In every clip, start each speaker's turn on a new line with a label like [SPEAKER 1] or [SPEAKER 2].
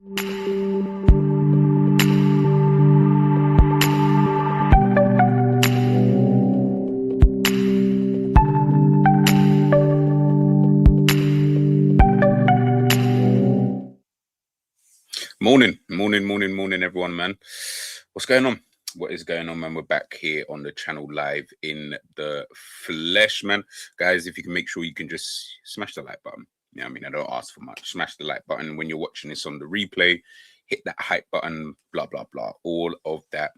[SPEAKER 1] Morning, everyone, man. What's going on? What is going on, man? We're back here on the channel live in the flesh, man. Guys, if you can make sure you can just smash the like button. Yeah, I mean, I don't ask for much. Smash the like button when you're watching this on the replay. Hit that hype button, blah, blah, blah. All of that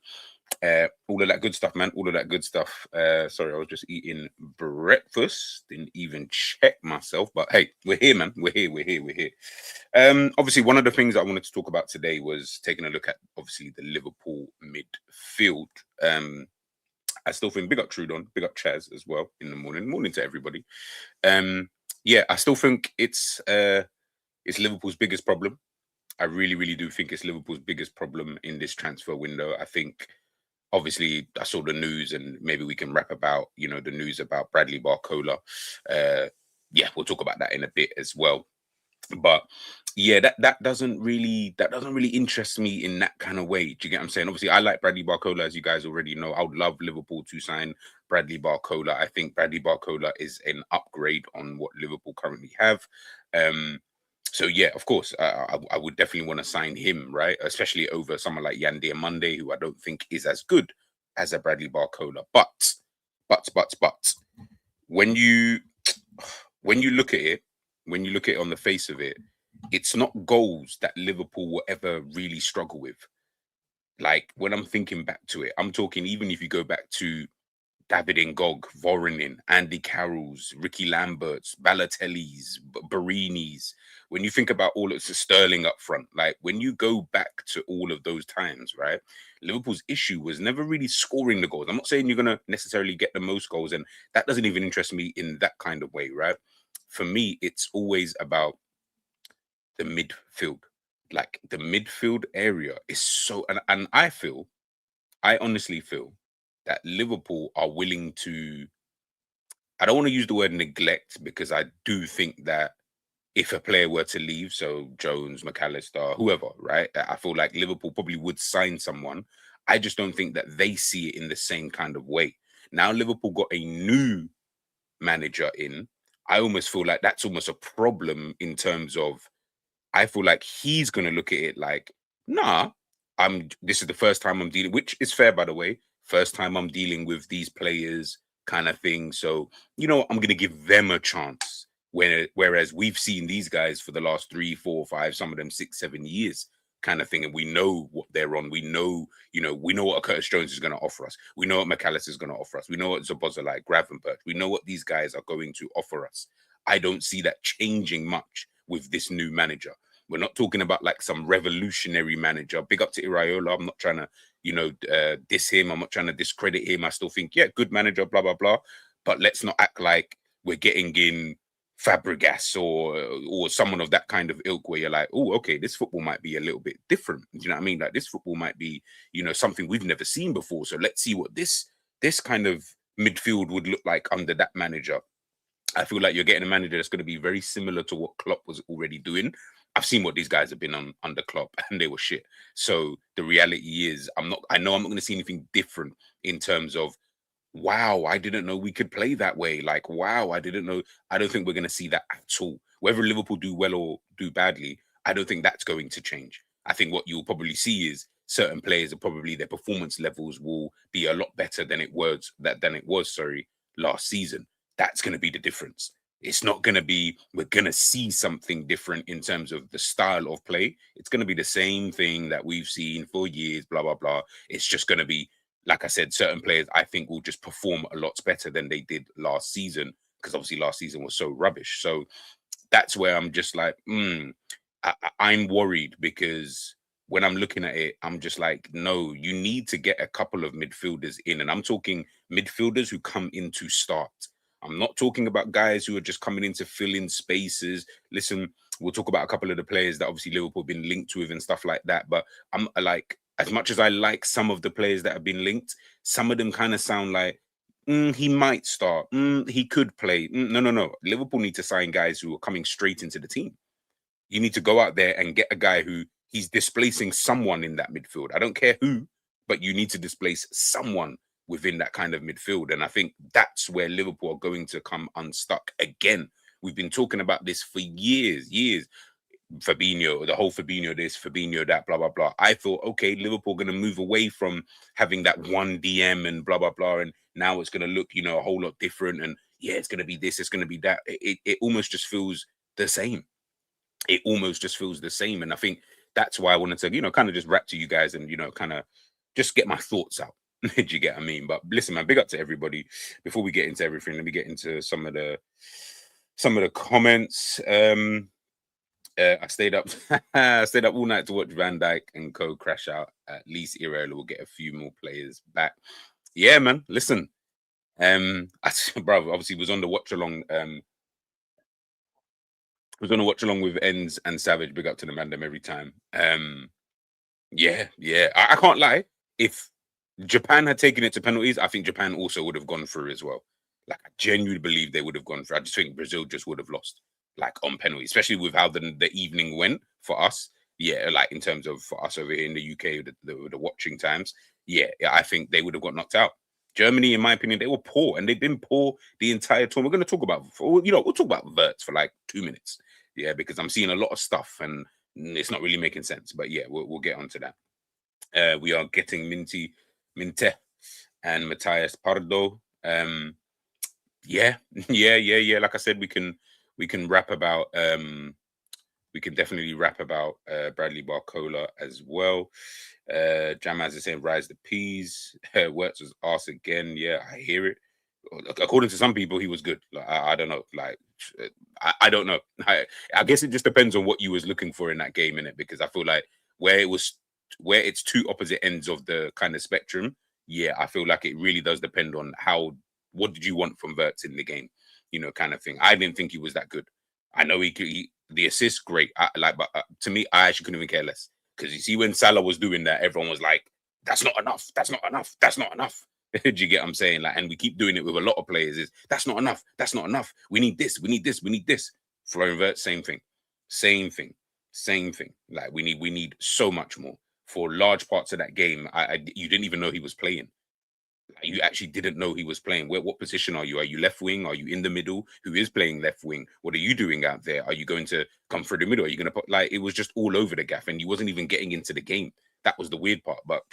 [SPEAKER 1] good stuff, man. All of that good stuff. Sorry, I was just eating breakfast. Didn't even check myself. But hey, we're here, man. We're here. Obviously, one of the things I wanted to talk about today was taking a look at, obviously, the Liverpool midfield. I still think big up Trudon, big up Chaz as well in the morning. Morning to everybody. Yeah, I still think it's Liverpool's biggest problem. I really do think it's Liverpool's biggest problem in this transfer window. I think, obviously, I saw the news, and maybe we can rap about, the news about Bradley Barcola. Yeah, we'll talk about that in a bit as well. But yeah, that doesn't really interest me in that kind of way. Do you get what I'm saying? Obviously, I like Bradley Barcola, as you guys already know. I would love Liverpool to sign Bradley Barcola. I think Bradley Barcola is an upgrade on what Liverpool currently have. So yeah, of course, I would definitely want to sign him, right? Especially over someone like Yan Diomande, who I don't think is as good as a Bradley Barcola. But when you look at it, on the face of it, it's not goals that Liverpool will ever really struggle with. Like, when I'm thinking back to it, I'm talking, even if you go back to David Ngog, Voronin, Andy Carroll's, Ricky Lambert's, Balotelli's, Barini's. When you think about all of the Sterling up front, like when you go back to all of those times, right? Liverpool's issue was never really scoring the goals. I'm not saying you're going to necessarily get the most goals, and that doesn't even interest me in that kind of way, right? For me, it's always about the midfield. Like, the midfield area is so, and I honestly feel that Liverpool are willing to, I don't want to use the word neglect, because I do think that if a player were to leave, so Jones, McAllister, whoever, right, I feel like Liverpool probably would sign someone. I just don't think that they see it in the same kind of way. Now Liverpool got a new manager in. I almost feel like that's almost a problem, in terms of, I feel like he's going to look at it like, nah, this is the first time I'm dealing, which is fair, by the way. First time I'm dealing with these players, kind of thing. So, I'm going to give them a chance. Whereas we've seen these guys for the last 3, 4, 5, some of them 6, 7 years, kind of thing, and we know what they're on. We know, we know what a Curtis Jones is going to offer us. We know what McAllister is going to offer us. We know what Szoboszlai, Gravenberch. We know what these guys are going to offer us. I don't see that changing much with this new manager. We're not talking about like some revolutionary manager. Big up to Iraola. I'm not trying to, diss him. I'm not trying to discredit him. I still think, yeah, good manager, blah, blah, blah. But let's not act like we're getting in Fabregas or someone of that kind of ilk, where you're like, oh, okay, this football might be a little bit different. Do you know what I mean? Like, this football might be, something we've never seen before. So let's see what this kind of midfield would look like under that manager. I feel like you're getting a manager that's going to be very similar to what Klopp was already doing. I've seen what these guys have been on under Klopp, and they were shit. So the reality is, I know I'm not going to see anything different in terms of, wow, I didn't know we could play that way. Like, wow, I didn't know. I don't think we're going to see that at all. Whether Liverpool do well or do badly, I don't think that's going to change. I think what you'll probably see is certain players are probably, their performance levels will be a lot better than it was last season. That's going to be the difference. It's not going to be, we're going to see something different in terms of the style of play. It's going to be the same thing that we've seen for years, blah, blah, blah. It's just going to be, like I said, certain players I think will just perform a lot better than they did last season, because obviously last season was so rubbish. So that's where I'm just like, I'm worried, because when I'm looking at it, I'm just like, no, you need to get a couple of midfielders in. And I'm talking midfielders who come in to start. I'm not talking about guys who are just coming in to fill in spaces. Listen, we'll talk about a couple of the players that obviously Liverpool have been linked with and stuff like that. But I'm like, as much as I like some of the players that have been linked, some of them kind of sound like, he might start. He could play. No. Liverpool need to sign guys who are coming straight into the team. You need to go out there and get a guy who he's displacing someone in that midfield. I don't care who, but you need to displace someone within that kind of midfield. And I think that's where Liverpool are going to come unstuck again. We've been talking about this for years. Fabinho, the whole Fabinho this, Fabinho that, blah, blah, blah. I thought, okay, Liverpool going to move away from having that one DM and blah, blah, blah. And now it's going to look, a whole lot different. And yeah, it's going to be this, it's going to be that. It almost just feels the same. It almost just feels the same. And I think that's why I wanted to, kind of just rap to you guys and, kind of just get my thoughts out. Do you get what I mean? But listen, man, big up to everybody. Before we get into everything, let me get into some of the comments. I stayed up all night to watch Van Dijk and co crash out. At least Irela will get a few more players back. Yeah, man. Listen, bro, obviously was on the watch along. Was on a watch along with Ends and Savage. Big up to the man them every time. Yeah. I can't lie. If Japan had taken it to penalties, I think Japan also would have gone through as well. Like, I genuinely believe they would have gone through. I just think Brazil just would have lost, like, on penalty, especially with how the evening went for us. Yeah, like in terms of for us over here in the UK, the watching times. Yeah, I think they would have got knocked out. Germany, in my opinion, they were poor, and they've been poor the entire tour. We're going to talk about, we'll talk about Wirtz for like 2 minutes. Yeah, because I'm seeing a lot of stuff, and it's not really making sense. But yeah, we'll get onto that. We are getting Minte and Matthias Pardo. Yeah. Like I said, we can rap about we can definitely rap about Bradley Barcola as well. Jamaz is saying rise the peas. Wirtz was arse again. Yeah, I hear it. According to some people, he was good. Like, I don't know. Like, I don't know. I guess it just depends on what you was looking for in that game, innit? Because I feel like where it's two opposite ends of the kind of spectrum. Yeah, I feel like it really does depend on what did you want from Wirtz in the game, kind of thing. I didn't think he was that good. I know the assist, great. But to me, I actually couldn't even care less, because you see when Salah was doing that, everyone was like, "That's not enough. That's not enough. That's not enough." Do you get what I'm saying? Like, and we keep doing it with a lot of players. That's not enough. That's not enough. We need this. We need this. We need this. Florian Wirtz, same thing. Like, we need so much more. For large parts of that game, you didn't even know he was playing. You actually didn't know he was playing. What position are you? Are you left wing? Are you in the middle? Who is playing left wing? What are you doing out there? Are you going to come through the middle? Are you going to put, like, it was just all over the gaff, and he wasn't even getting into the game. That was the weird part. But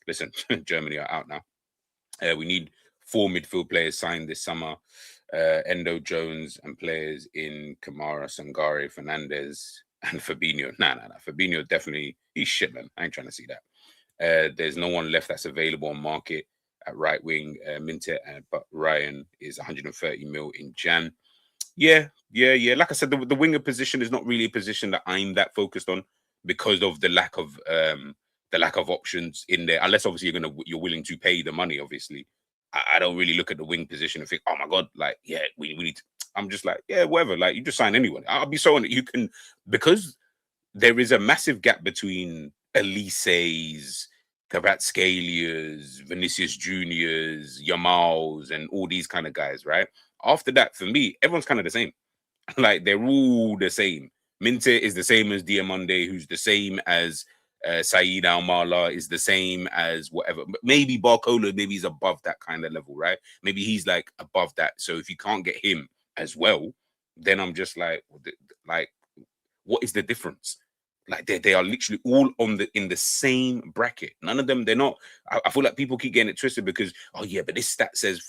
[SPEAKER 1] listen, Germany are out now. We need 4 midfield players signed this summer. Endo, Jones, and players in Kamara, Sangare, Fernandez, and Fabinho. Nah. Fabinho definitely, he's shit, man. I ain't trying to see that. There's no one left that's available on market at right wing. Minte, but Ryan is 130 mil in Jan. Yeah. Like I said, the winger position is not really a position that I'm that focused on, because of the lack of options in there. Unless obviously you're willing to pay the money. Obviously, I don't really look at the wing position and think, oh my god, like, yeah, we need to. I'm just like, yeah, whatever. Like, you just sign anyone. I'll be so on it. You can, because there is a massive gap between Elise's, Kvaratskhelia, Vinicius Juniors, Yamals, and all these kind of guys, right? After that, for me, everyone's kind of the same. Like, they're all the same. Minte is the same as Diamonde, who's the same as Saeed Al-Mala, is the same as whatever. Maybe Barcola, maybe he's above that kind of level, right? Maybe he's like above that. So if you can't get him as well, then I'm just like, what is the difference? Like, they are literally all in the same bracket. None of them, they're not. I feel like people keep getting it twisted because, oh yeah, but this stat says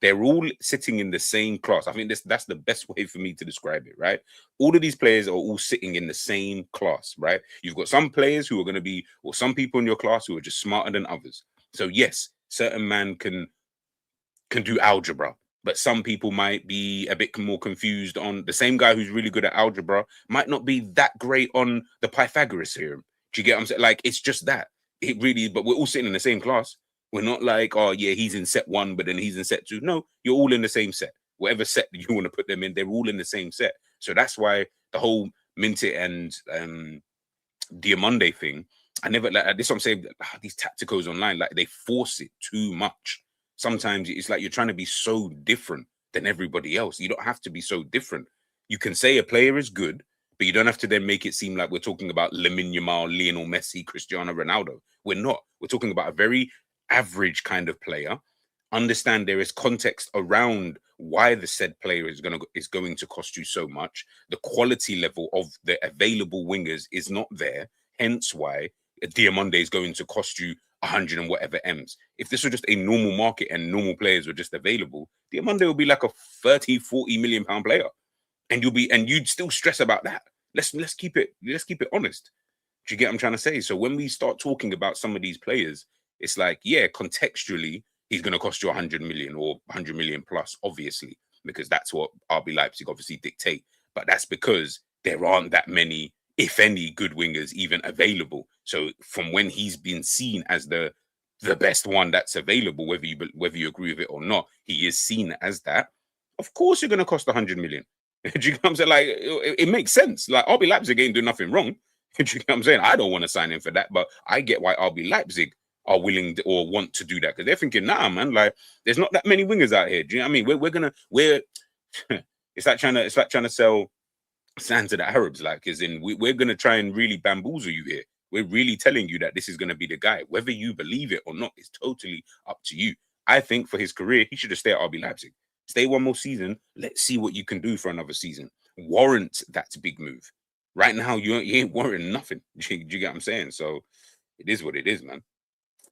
[SPEAKER 1] they're all sitting in the same class. I think that's the best way for me to describe it, right? All of these players are all sitting in the same class, right? You've got some players who are going to be, or some people in your class who are just smarter than others. So yes, certain man can do algebra, but some people might be a bit more confused on the same guy who's really good at algebra might not be that great on the Pythagoras theorem. Do you get what I'm saying? Like, it's just that. It really, but we're all sitting in the same class. We're not like, oh yeah, he's in set 1, but then he's in set 2. No, you're all in the same set. Whatever set that you want to put them in, they're all in the same set. So that's why the whole Minte and Diamonde thing, I never like this. What I'm saying, these tacticals online, like, they force it too much. Sometimes it's like you're trying to be so different than everybody else. You don't have to be so different. You can say a player is good, But you don't have to then make it seem like we're talking about Lamine Yamal, Lionel Messi, Cristiano Ronaldo. We're not. We're talking about a very average kind of player. Understand there is context around why the said player is going to cost you so much. The quality level of the available wingers is not there. Hence why Diamonde is going to cost you 100 and whatever M's. If this was just a normal market and normal players were just available, Diamonde will be like a 30, 40 million pound player. And you'd still stress about that. Let's keep it honest. Do you get what I'm trying to say? So when we start talking about some of these players, it's like, yeah, contextually, he's going to cost you 100 million or 100 million plus, obviously, because that's what RB Leipzig obviously dictate. But that's because there aren't that many, if any, good wingers even available. So from when he's been seen as the best one that's available, whether you agree with it or not, he is seen as that. Of course, you're going to cost 100 million. Do you know what I'm saying? Like, it makes sense. Like, RB Leipzig ain't doing nothing wrong. Do you know what I'm saying? I don't want to sign in for that, but I get why RB Leipzig are willing to, or want to do that, because they're thinking, nah, man, like, there's not that many wingers out here. Do you know what I mean? We're it's like trying to sell sand to the Arabs, like, as in we're gonna try and really bamboozle you here. We're really telling you that this is gonna be the guy. Whether you believe it or not is totally up to you. I think for his career, he should have stayed at RB Leipzig. Stay one more season. Let's see what you can do for another season. Warrant that big move. Right now, you ain't warranting nothing. Do you get what I'm saying? So it is what it is, man.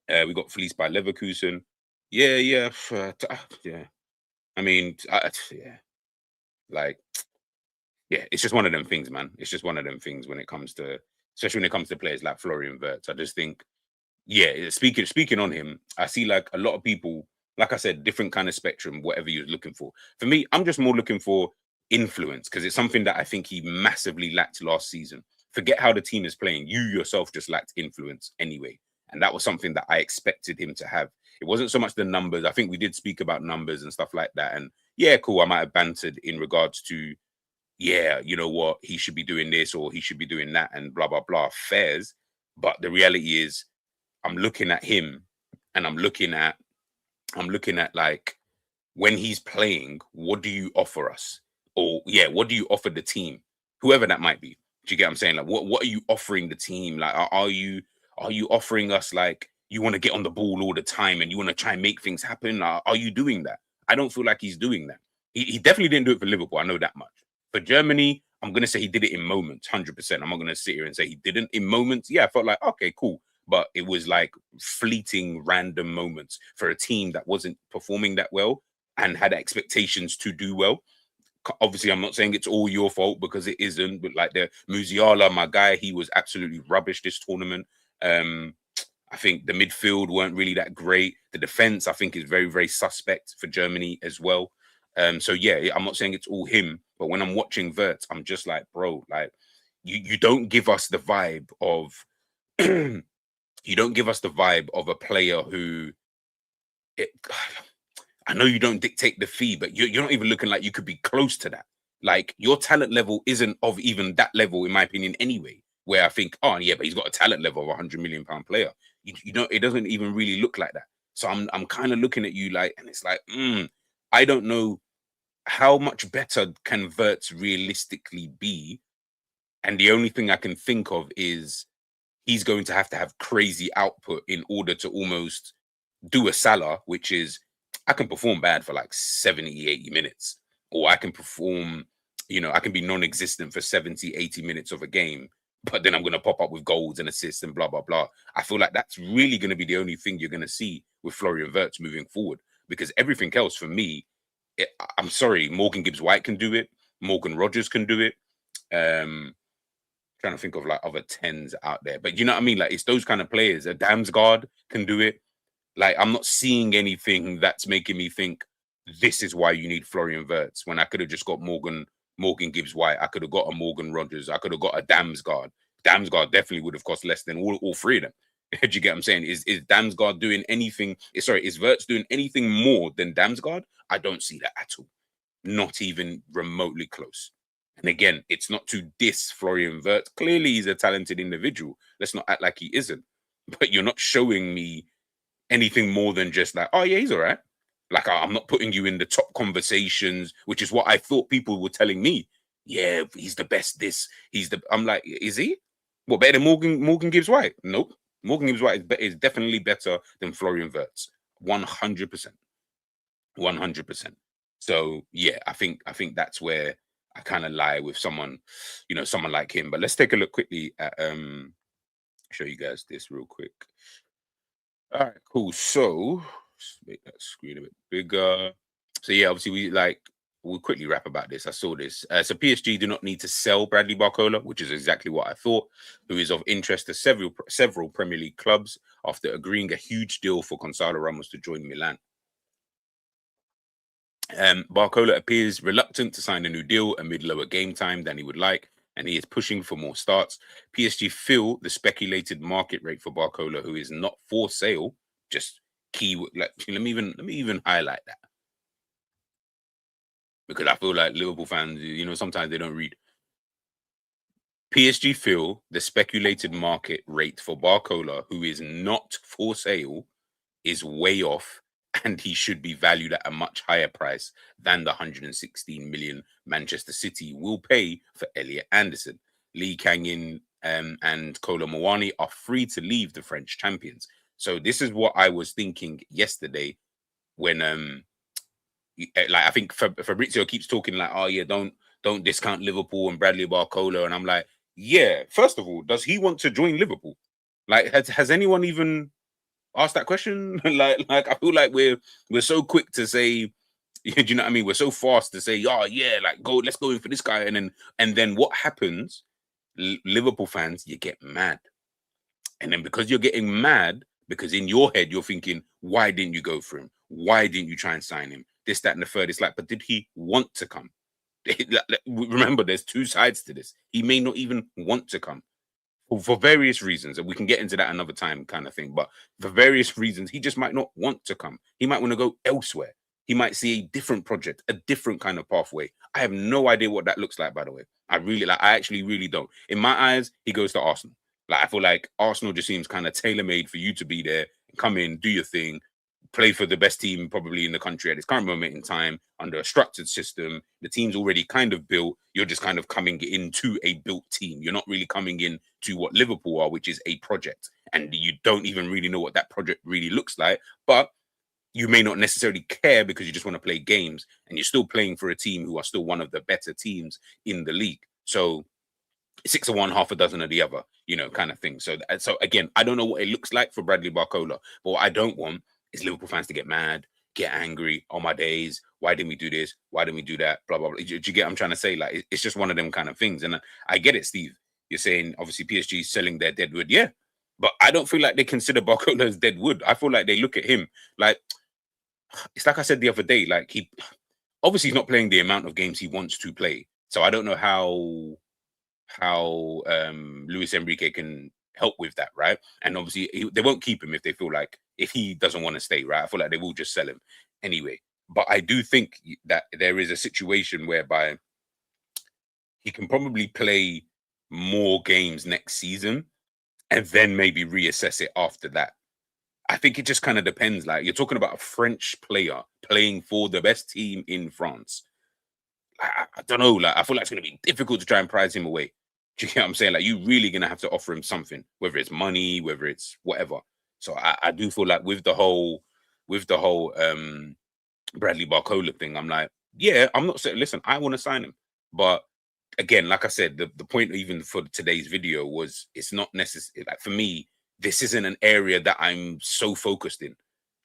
[SPEAKER 1] We got fleeced by Leverkusen. Yeah. I mean, yeah. Like, yeah, it's just one of them things, man. It's just one of them things when it comes to, especially when it comes to players like Florian Wirtz. I just think, yeah, speaking on him, I see like a lot of people, like I said, different kind of spectrum, whatever you're looking for. For me, I'm just more looking for influence, because it's something that I think he massively lacked last season. Forget how the team is playing. You yourself just lacked influence anyway. And that was something that I expected him to have. It wasn't so much the numbers. I think we did speak about numbers and stuff like that. And yeah, cool. I might have bantered in regards to, yeah, you know what, he should be doing this or he should be doing that and blah, blah, blah, fairs. But the reality is, I'm looking at him and I'm looking at like, when he's playing, what do you offer us? Or yeah, what do you offer the team? Whoever that might be. Do you get what I'm saying? Like, what are you offering the team? Like, are you offering us, like, you want to get on the ball all the time and you want to try and make things happen? Are you doing that? I don't feel like he's doing that. He definitely didn't do it for Liverpool. I know that much. For Germany, I'm going to say he did it in moments, 100%. I'm not going to sit here and say he didn't in moments. Yeah, I felt like, okay, cool. But it was like fleeting, random moments for a team that wasn't performing that well and had expectations to do well. Obviously, I'm not saying it's all your fault, because it isn't. But like the Musiala, my guy, he was absolutely rubbish this tournament. I think the midfield weren't really that great. The defense, I think, is very, very suspect for Germany as well. So yeah, I'm not saying it's all him, but when I'm watching Wirtz, I'm just like, bro, like, you don't give us the vibe of you don't give us the vibe of a player who I know you don't dictate the fee, but you're not even looking like you could be close to that. Like, your talent level isn't of even that level, in my opinion, anyway. Where I think, oh yeah, but he's got a talent level of £100 million player. You don't. It doesn't even really look like that. So I'm kind of looking at you like, and it's like, I don't know how much better can Wirtz realistically be. And the only thing I can think of is he's going to have crazy output in order to almost do a Salah, which is, I can perform bad for like 70, 80 minutes, or I can perform, I can be non-existent for 70, 80 minutes of a game, but then I'm going to pop up with goals and assists and blah, blah, blah. I feel like that's really going to be the only thing you're going to see with Florian Wirtz moving forward, because everything else for me, I'm sorry, Morgan Gibbs-White can do it. Morgan Rogers can do it. Trying to think of like other 10s out there, but you know what I mean? Like, it's those kind of players. A Damsgaard can do it. Like, I'm not seeing anything that's making me think this is why you need Florian Wirtz, when I could have just got Morgan Gibbs-White. I could have got a Morgan Rogers. I could have got a Damsgaard. Damsgaard definitely would have cost less than all three of them. Do you get what I'm saying? Is Damsgaard doing anything? Sorry, is Wirtz doing anything more than Damsgaard? I don't see that at all. Not even remotely close. And again, it's not to diss Florian Wirtz. Clearly, he's a talented individual. Let's not act like he isn't. But you're not showing me anything more than just like, oh yeah, he's all right. Like, I'm not putting you in the top conversations, which is what I thought people were telling me. yeah, he's the best. I'm like, is he? What, better than Morgan Gibbs White? Nope. Morgan Gibbs White is definitely better than Florian Wirtz. 100%. 100%. So yeah, I think that's where I kind of lie with someone, someone like him. But let's take a look quickly at show you guys this real quick. All right, cool. So let's make that screen a bit bigger. So yeah, obviously we'll quickly wrap about this. I saw this. So PSG do not need to sell Bradley Barcola, which is exactly what I thought, who is of interest to several Premier League clubs after agreeing a huge deal for Gonzalo Ramos to join Milan. Barcola appears reluctant to sign a new deal amid lower game time than he would like, and he is pushing for more starts. PSG feel the speculated market rate for Barcola, who is not for sale, just key. Like, let me even highlight that, because I feel like Liverpool fans, sometimes they don't read. PSG feel the speculated market rate for Barcola, who is not for sale, is way off, and he should be valued at a much higher price than the 116 million Manchester City will pay for Elliot Anderson. Lee Kang-in and Kolo Muani are free to leave the French champions. So this is what I was thinking yesterday when I think Fabrizio keeps talking like, oh yeah, don't discount Liverpool and Bradley Barcola, and I'm like, yeah, first of all, does he want to join Liverpool? Like, has anyone even ask that question? like I feel like we're so quick to say, do you know what I mean? We're so fast to say, oh yeah, like let's go in for this guy, and then what happens? Liverpool fans, you get mad, and then because you're getting mad, because in your head you're thinking, why didn't you go for him? Why didn't you try and sign him? This, that, and the third. It's like, but did he want to come? Remember, there's two sides to this. He may not even want to come for various reasons, and we can get into that another time, kind of thing. But for various reasons, he just might not want to come. He might want to go elsewhere. He might see a different project, a different kind of pathway. I have no idea what that looks like, by the way. I actually really don't. In my eyes, he goes to Arsenal. Like, I feel like Arsenal just seems kind of tailor-made for you to be there, come in, do your thing, play for the best team probably in the country at this current moment in time, under a structured system. The team's already kind of built. You're just kind of coming into a built team. You're not really coming in to what Liverpool are, which is a project. And you don't even really know what that project really looks like. But you may not necessarily care because you just want to play games, and you're still playing for a team who are still one of the better teams in the league. So 6 of one, half a dozen of the other, kind of thing. So again, I don't know what it looks like for Bradley Barcola, but what I don't want is Liverpool fans to get mad, get angry. Oh my days, why didn't we do this? Why didn't we do that? Blah blah blah. Do you get what I'm trying to say? Like, it's just one of them kind of things. And I get it, Steve. You're saying obviously PSG is selling their dead wood, yeah, but I don't feel like they consider Barcola as dead wood. I feel like they look at him like, it's like I said the other day. Like, he obviously he's not playing the amount of games he wants to play. So I don't know how Luis Enrique can help with that, right? And obviously they won't keep him if he doesn't want to stay, right? I feel like they will just sell him anyway. But I do think that there is a situation whereby he can probably play more games next season and then maybe reassess it after that. I think it just kind of depends. Like, you're talking about a French player playing for the best team in France. I don't know. Like, I feel like it's going to be difficult to try and prize him away. Do you get what I'm saying? Like, you're really going to have to offer him something, whether it's money, whether it's whatever. So I do feel like with the whole Bradley Barcola thing, I'm like, yeah, I'm not saying, listen, I want to sign him. But again, like I said, the point even for today's video was, it's not necessary. Like, for me, this isn't an area that I'm so focused in.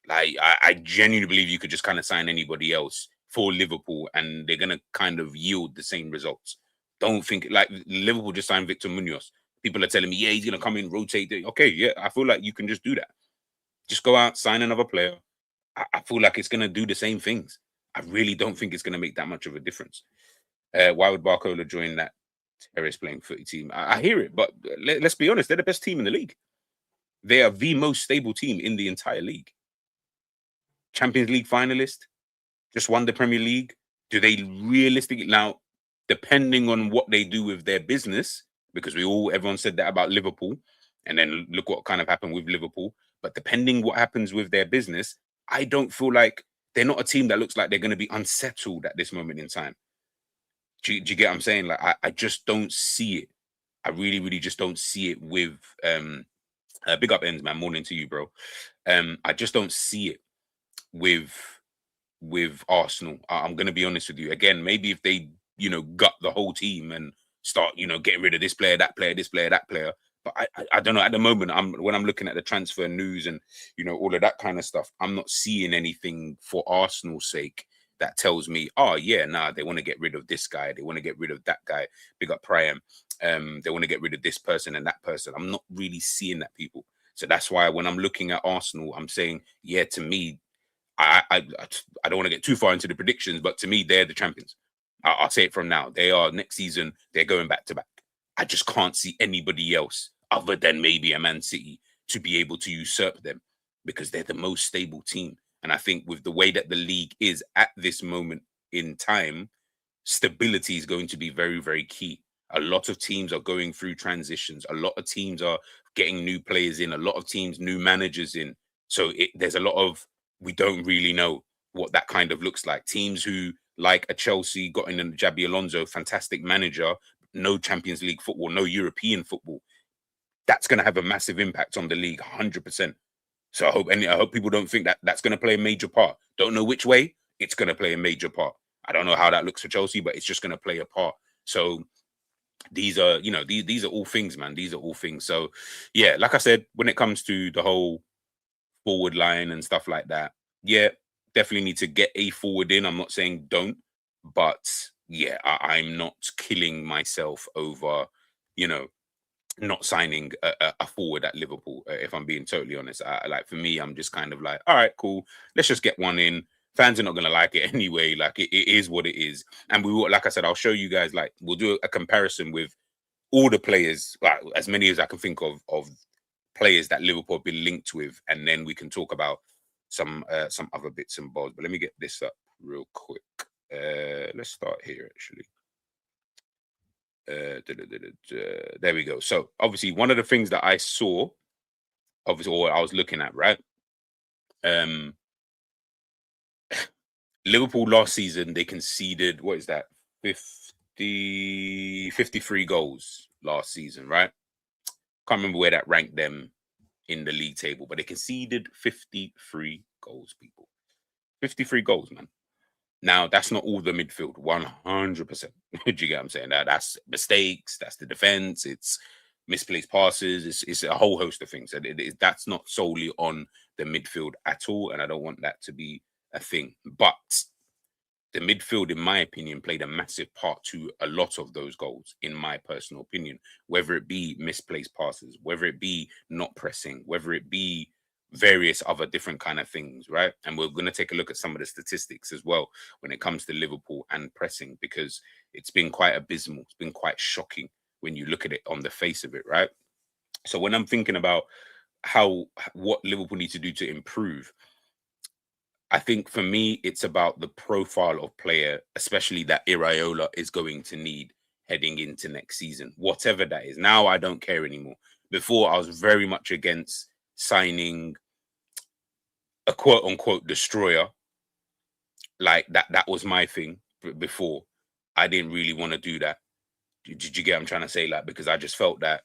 [SPEAKER 1] Like, I genuinely believe you could just kind of sign anybody else for Liverpool and they're going to kind of yield the same results. Don't think like Liverpool just signed Victor Munoz. People are telling me, yeah, he's going to come in, rotate. Okay, yeah, I feel like you can just do that. Just go out, sign another player. I feel like it's going to do the same things. I really don't think it's going to make that much of a difference. Why would Barcola join that terrace playing footy team? I hear it, but let's be honest, they're the best team in the league. They are the most stable team in the entire league. Champions League finalist, just won the Premier League. Do they realistically now, depending on what they do with their business, because everyone said that about Liverpool, and then look what kind of happened with Liverpool. But depending what happens with their business, I don't feel like they're not a team that looks like they're going to be unsettled at this moment in time. Do you get what I'm saying? Like I just don't see it. I really, really just don't see it with big up ends, man. Morning to you, bro. I just don't see it with Arsenal. I'm gonna be honest with you. Again, maybe if they, gut the whole team and start, getting rid of this player, that player, this player, that player. But I don't know. At the moment, when I'm looking at the transfer news and all of that kind of stuff, I'm not seeing anything for Arsenal's sake that tells me, oh yeah, nah, they want to get rid of this guy, they want to get rid of that guy. Big up Priam. They want to get rid of this person and that person. I'm not really seeing that, people. So that's why when I'm looking at Arsenal, I'm saying, yeah, to me, I don't want to get too far into the predictions, but to me, they're the champions. I'll say it from now. They are next season. They're going back to back. I just can't see anybody else other than maybe a Man City to be able to usurp them because they're the most stable team. And I think with the way that the league is at this moment in time, stability is going to be very, very key. A lot of teams are going through transitions. A lot of teams are getting new players in. A lot of teams, new managers in. So there's a lot of, we don't really know what that kind of looks like. Teams who, like a Chelsea, got in a Jabi Alonso, fantastic manager, no Champions League football, no European football. That's going to have a massive impact on the league, 100%. So I hope people don't think that that's going to play a major part. Don't know which way it's going to play a major part. I don't know how that looks for Chelsea, but it's just going to play a part. So these are, these are all things, man. These are all things. So yeah, like I said, when it comes to the whole forward line and stuff like that, yeah, definitely need to get a forward in. I'm not saying don't, but yeah, I'm not killing myself over, not signing a forward at Liverpool. If I'm being totally honest, like for me, I'm just kind of like, all right, cool. Let's just get one in. Fans are not gonna like it anyway. Like it is what it is. And we will, like I said, I'll show you guys. Like we'll do a comparison with all the players, like as many as I can think of players that Liverpool have been linked with, and then we can talk about some other bits and bobs. But let me get this up real quick. Let's start here actually. There we go. So obviously one of the things that I saw, obviously, or I was looking at, right? Um Liverpool last season, they conceded, what is that? 53 goals last season, right? Can't remember where that ranked them in the league table, but they conceded 53 goals, people. 53 goals, man. Now, that's not all the midfield, 100%. Do you get what I'm saying? That's mistakes, that's the defense, it's misplaced passes, it's a whole host of things. And that's not solely on the midfield at all, and I don't want that to be a thing. But the midfield, in my opinion, played a massive part to a lot of those goals, in my personal opinion, whether it be misplaced passes, whether it be not pressing, whether it be various other different kind of things, right? And we're going to take a look at some of the statistics as well when it comes to Liverpool and pressing, because it's been quite abysmal. It's been quite shocking when you look at it on the face of it, right? So when I'm thinking about what Liverpool need to do to improve, I think for me, it's about the profile of player, especially that Iraola is going to need heading into next season, whatever that is. Now I don't care anymore. Before, I was very much against signing a quote unquote destroyer. Like that was my thing before. I didn't really want to do that. Did you get what I'm trying to say? Like, because I just felt that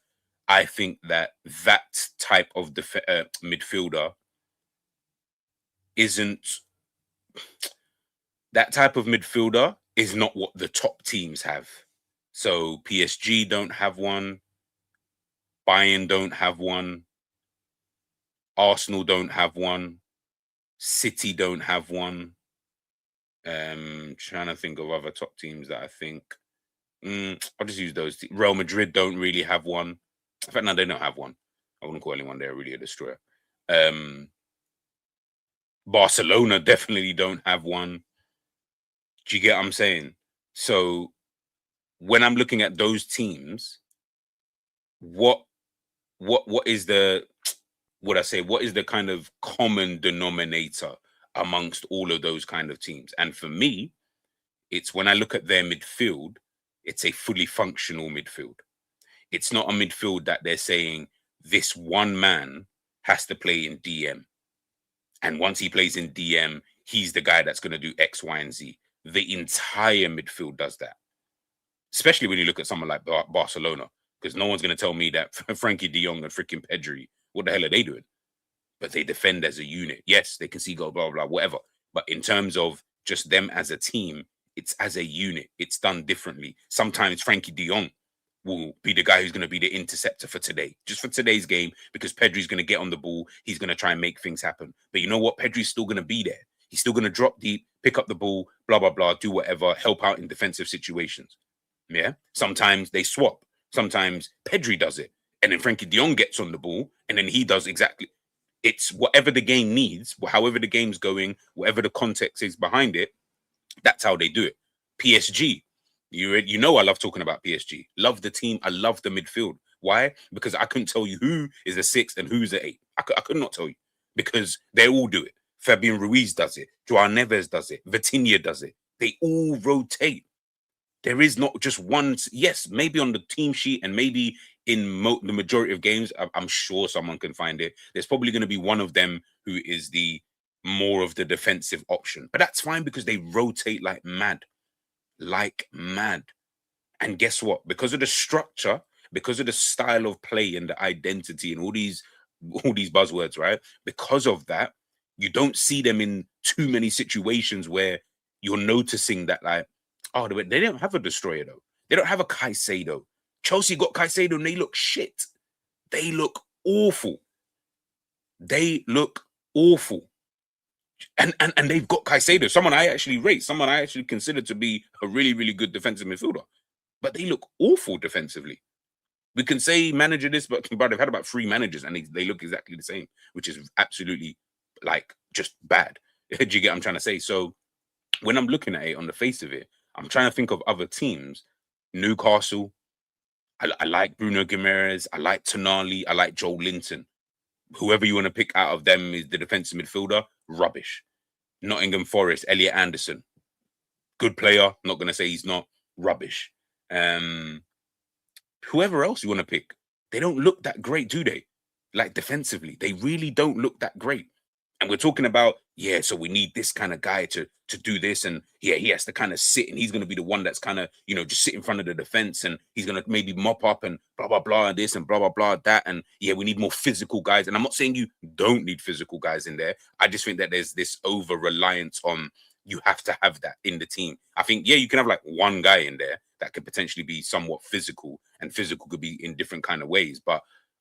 [SPEAKER 1] I think that type of midfielder isn't that type of midfielder is not what the top teams have. So PSG don't have one, Bayern don't have one, Arsenal don't have one, City don't have one. Trying to think of other top teams that I think. I'll just use those. Real Madrid don't really have one. In fact, no, they don't have one. I wouldn't call anyone there really a destroyer. Barcelona definitely don't have one. Do you get what I'm saying? So when I'm looking at those teams, what is the what is the kind of common denominator amongst all of those kind of teams? And for me, it's when I look at their midfield, it's a fully functional midfield. It's not a midfield that they're saying this one man has to play in DM. And once he plays in DM, he's the guy that's going to do X, Y, and Z. The entire midfield does that. especially when you look at someone like Barcelona, because no one's going to tell me that Frankie de Jong and freaking Pedri, what the hell are they doing? But they defend as a unit. Yes, they can see goal, blah, blah, blah, whatever. But in terms of just them as a team, it's as a unit. It's done differently. Sometimes Frankie de Jong will be the guy who's going to be the interceptor for today, just for today's game, because Pedri's going to get on the ball. He's going to try and make things happen. But you know what? Pedri's still going to be there. He's still going to drop deep, pick up the ball, blah, blah, blah, do whatever, help out in defensive situations. Yeah. Sometimes they swap. Sometimes Pedri does it. And then Frankie de Jong gets on the ball and then he does exactly. It's whatever the game needs, however the game's going, whatever the context is behind it, that's how they do it. PSG, you know I love talking about PSG. Love the team. I love the midfield. Why? Because I couldn't tell you who is a 6 and who's a 8. I could not tell you because they all do it. Fabinho Ruiz does it. Joao Neves does it. Vitinha does it. They all rotate. There is not just one. Yes, maybe on the team sheet and maybe in the majority of games, I'm sure someone can find it. There's probably going to be one of them who is the more of the defensive option. But that's fine because they rotate like mad. Like mad. And guess what? Because of the structure, because of the style of play and the identity and all these buzzwords, right? Because of that, you don't see them in too many situations where you're noticing that, like, oh, they don't have a destroyer though. They don't have a Caicedo. Chelsea got Caicedo and they look shit. They look awful. They look awful. And they've got Caicedo, someone I actually rate, someone I actually consider to be a really, really good defensive midfielder. But they look awful defensively. We can say manager this, but they've had about 3 managers and they look exactly the same, which is absolutely like just bad. Do you get what I'm trying to say? So when I'm looking at it on the face of it, I'm trying to think of other teams. Newcastle, I like Bruno Guimaraes, I like Tonali, I like Joel Linton. Whoever you want to pick out of them is the defensive midfielder, rubbish. Nottingham Forest, Elliot Anderson, good player. Not going to say he's not, rubbish. Whoever else you want to pick, they don't look that great, do they? Like defensively, they really don't look that great. And we're talking about, yeah, so we need this kind of guy to do this. And yeah, he has to kind of sit and he's going to be the one that's kind of, you know, just sit in front of the defense and he's going to maybe mop up and blah, blah, blah, this and blah, blah, blah, that. And yeah, we need more physical guys. And I'm not saying you don't need physical guys in there. I just think that there's this over reliance on you have to have that in the team. I think, yeah, you can have like one guy in there that could potentially be somewhat physical, and physical could be in different kind of ways. But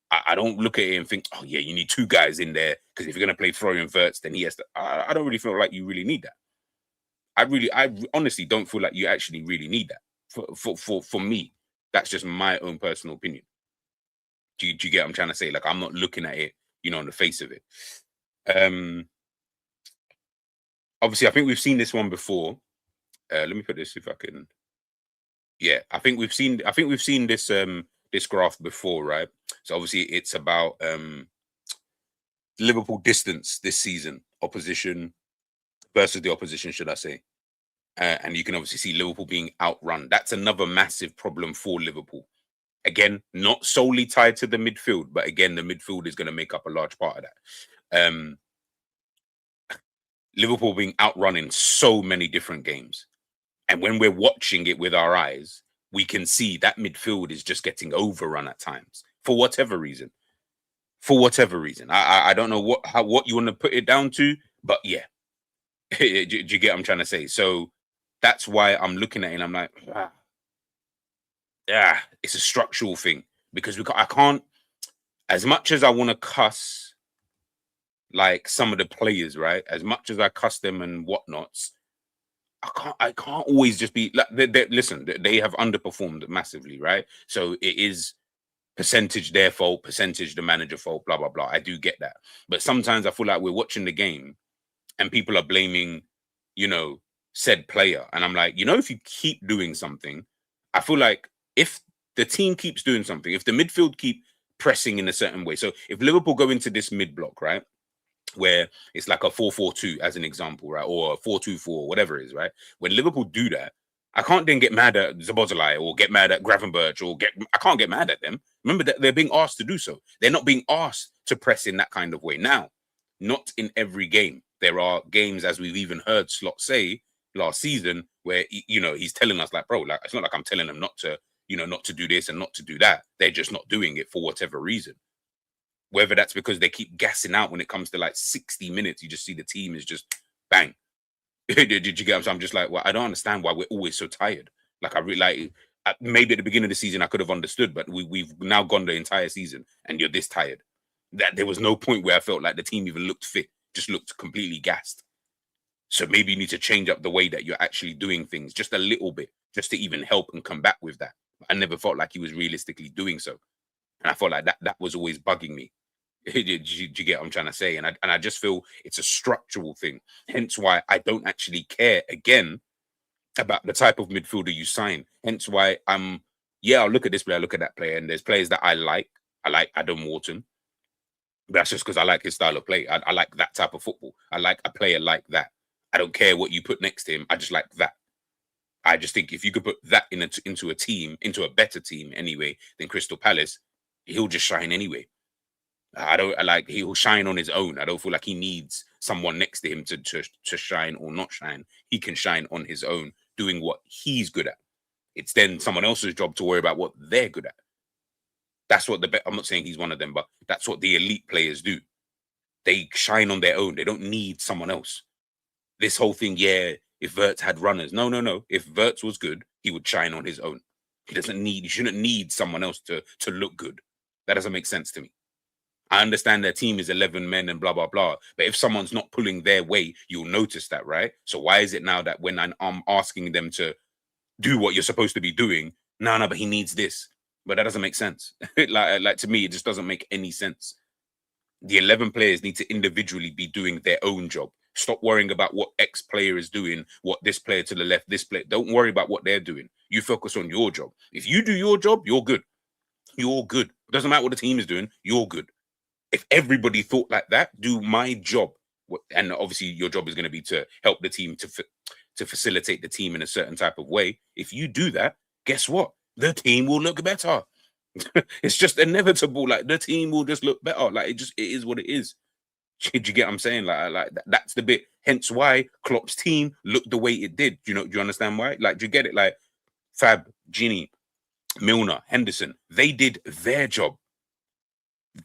[SPEAKER 1] I don't look at it and think, oh yeah, you need 2 guys in there because if you're going to play Florian Wirtz, then he has to. I don't really feel like you really need that. I honestly don't feel like you actually really need that. For me, that's just my own personal opinion. Do you get what I'm trying to say? Like, I'm not looking at it, you know, on the face of it. Obviously, I think we've seen this one before. Let me put this if I can. Yeah, I think we've seen this this graph before, right? So obviously it's about Liverpool distance this season, opposition versus the opposition, should I say? And you can obviously see Liverpool being outrun. That's another massive problem for Liverpool. Again, not solely tied to the midfield, but again, the midfield is going to make up a large part of that. Liverpool being outrun in so many different games. And when we're watching it with our eyes, we can see that midfield is just getting overrun at times for whatever reason. For whatever reason, I don't know what you want to put it down to, but yeah, do you get what I'm trying to say? So that's why I'm looking at it and I'm like, yeah, it's a structural thing because I can't, as much as I want to cuss like some of the players, right? As much as I cuss them and whatnots, I can't always just be like, listen, they have underperformed massively, right? So it is percentage their fault, percentage the manager fault, blah, blah, blah. I do get that. But sometimes I feel like we're watching the game and people are blaming, you know, said player. And I'm like, you know, if you keep doing something, I feel like if the team keeps doing something, if the midfield keep pressing in a certain way. So if Liverpool go into this mid block, right? Where it's like a 4-4-2 as an example, right? Or a 4-2-4, whatever it is, right? When Liverpool do that, I can't then get mad at Szoboszlai or get mad at Gravenberch I can't get mad at them. Remember that they're being asked to do so. They're not being asked to press in that kind of way. Now, not in every game. There are games, as we've even heard Slot say last season, where he's telling us like, bro, like it's not like I'm telling them not to, not to do this and not to do that. They're just not doing it for whatever reason. Whether that's because they keep gassing out when it comes to like 60 minutes, you just see the team is just bang. Did you get what I'm saying? I'm just like, well, I don't understand why we're always so tired. Like I really like maybe at the beginning of the season I could have understood, but we've now gone the entire season and you're this tired. That there was no point where I felt like the team even looked fit, just looked completely gassed. So maybe you need to change up the way that you're actually doing things just a little bit, just to even help and combat with that. I never felt like he was realistically doing so. And I felt like that was always bugging me. Do you get what I'm trying to say? And I just feel it's a structural thing. Hence why I don't actually care again about the type of midfielder you sign. Hence why I'll look at this player, look at that player, and there's players that I like. I like Adam Wharton. But that's just because I like his style of play. I like that type of football. I like a player like that. I don't care what you put next to him. I just like that. I just think if you could put that into a team, into a better team anyway than Crystal Palace, he'll just shine anyway. He'll shine on his own. I don't feel like he needs someone next to him to shine or not shine. He can shine on his own, doing what he's good at. It's then someone else's job to worry about what they're good at. That's what I'm not saying he's one of them, but that's what the elite players do. They shine on their own. They don't need someone else. This whole thing, if Wirtz had runners. No. If Wirtz was good, he would shine on his own. He shouldn't need someone else to look good. That doesn't make sense to me. I understand their team is 11 men and blah, blah, blah. But if someone's not pulling their way, you'll notice that, right? So why is it now that when I'm asking them to do what you're supposed to be doing, no, but he needs this. But that doesn't make sense. like to me, it just doesn't make any sense. The 11 players need to individually be doing their own job. Stop worrying about what X player is doing, what this player to the left, this player. Don't worry about what they're doing. You focus on your job. If you do your job, you're good. You're good. It doesn't matter what the team is doing. You're good. If everybody thought like that, do my job. And obviously your job is going to be to help the team to facilitate the team in a certain type of way. If you do that, guess what? The team will look better. It's just inevitable. Like the team will just look better. Like it is what it is. Do you get what I'm saying? Like that's the bit. Hence why Klopp's team looked the way it did. Do you understand why? Like, do you get it? Like Fab, Gini, Milner, Henderson, they did their job.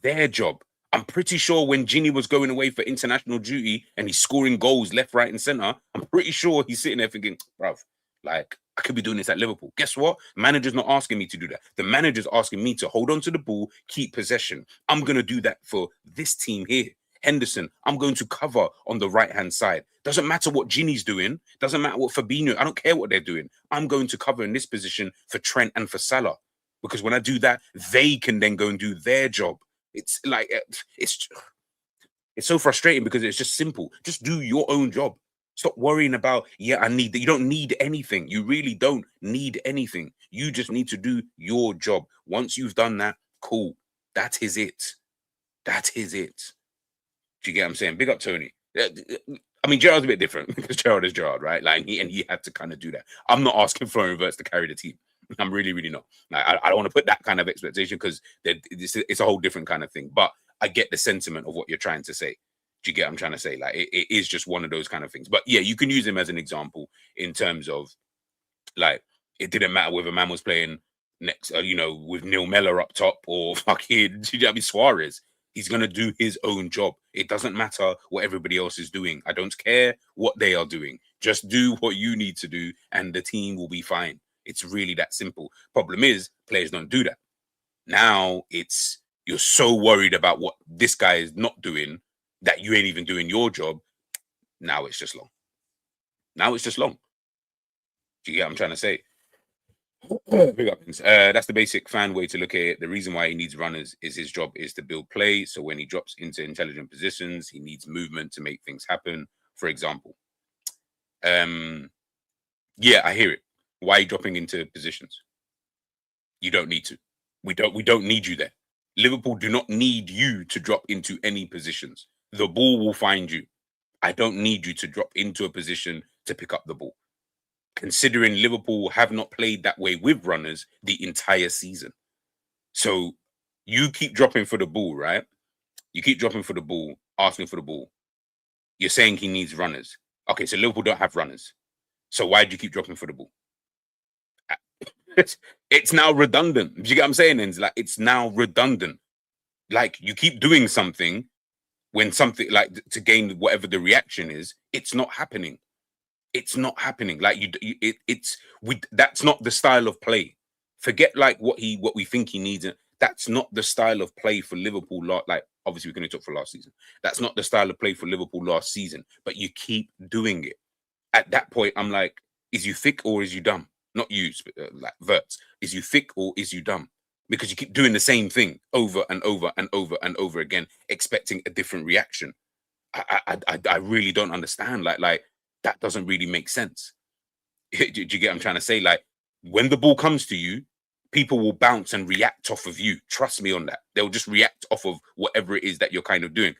[SPEAKER 1] Their job. I'm pretty sure when Gini was going away for international duty and he's scoring goals left, right, and center, I'm pretty sure he's sitting there thinking, bruv, like, I could be doing this at Liverpool. Guess what? The manager's not asking me to do that. The manager's asking me to hold on to the ball, keep possession. I'm going to do that for this team here. Henderson, I'm going to cover on the right-hand side. Doesn't matter what Gini's doing. Doesn't matter what Fabinho. I don't care what they're doing. I'm going to cover in this position for Trent and for Salah. Because when I do that, they can then go and do their job. It's like, it's so frustrating because it's just simple. Just do your own job. Stop worrying about, I need that. You don't need anything. You really don't need anything. You just need to do your job. Once you've done that, cool. That is it. That is it. Do you get what I'm saying? Big up Tony. I mean, Gerard's a bit different because Gerard is Gerard, right? Like, he had to kind of do that. I'm not asking Florian Wirtz to carry the team. I'm really, really not. Like, I don't want to put that kind of expectation because it's a whole different kind of thing. But I get the sentiment of what you're trying to say. Do you get what I'm trying to say? Like, it is just one of those kind of things. But yeah, you can use him as an example in terms of, like, it didn't matter whether man was playing next, with Neil Mellor up top or fucking Suarez. He's going to do his own job. It doesn't matter what everybody else is doing. I don't care what they are doing. Just do what you need to do and the team will be fine. It's really that simple. Problem is, players don't do that. Now you're so worried about what this guy is not doing that you ain't even doing your job. Now it's just long. Do you get what I'm trying to say? Big up. That's the basic fan way to look at it. The reason why he needs runners is his job is to build play. So when he drops into intelligent positions, he needs movement to make things happen. For example, I hear it. Why are you dropping into positions? You don't need to. We don't need you there. Liverpool do not need you to drop into any positions. The ball will find you. I don't need you to drop into a position to pick up the ball. Considering Liverpool have not played that way with runners the entire season. So you keep dropping for the ball, right? You keep dropping for the ball, asking for the ball. You're saying he needs runners. Okay, so Liverpool don't have runners. So why do you keep dropping for the ball? It's now redundant. Do you get what I'm saying? And it's now redundant. Like, you keep doing something when something like to gain whatever the reaction is, it's not happening. It's not happening. Like that's not the style of play. Forget like what we think he needs. That's not the style of play for Liverpool. Like, obviously we can only talk for last season. That's not the style of play for Liverpool last season. But you keep doing it. At that point, I'm like, is you thick or is you dumb? Not you, like Wirtz. Is you thick or is you dumb? Because you keep doing the same thing over and over and over and over again, expecting a different reaction. I really don't understand. Like that doesn't really make sense. Do you get what I'm trying to say? Like, when the ball comes to you, people will bounce and react off of you. Trust me on that. They'll just react off of whatever it is that you're kind of doing.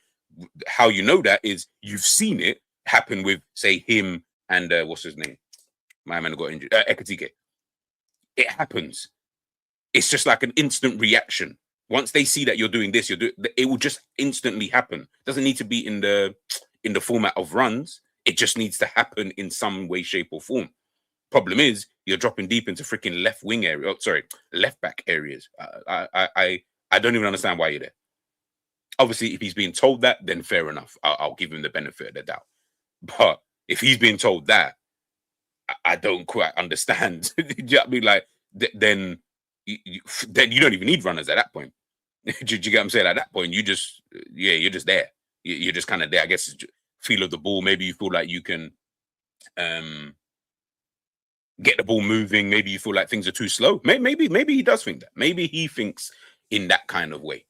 [SPEAKER 1] How you know that is you've seen it happen with, say, him and what's his name? My man got injured. Ekatike. It happens. It's just like an instant reaction. Once they see that you're doing this, it will just instantly happen. Doesn't need to be in the format of runs. It just needs to happen in some way, shape, or form. Problem is, you're dropping deep into freaking left wing area. Oh, sorry, left back areas. I don't even understand why you're there. Obviously, if he's being told that, then fair enough. I'll give him the benefit of the doubt. But if he's being told that, I don't quite understand. Do you know what I mean? Like, then you don't even need runners at that point. Do you get what I'm saying? At that point, you're just there. You're just kind of there. I guess it's feel of the ball. Maybe you feel like you can get the ball moving. Maybe you feel like things are too slow. Maybe he does think that. Maybe he thinks in that kind of way.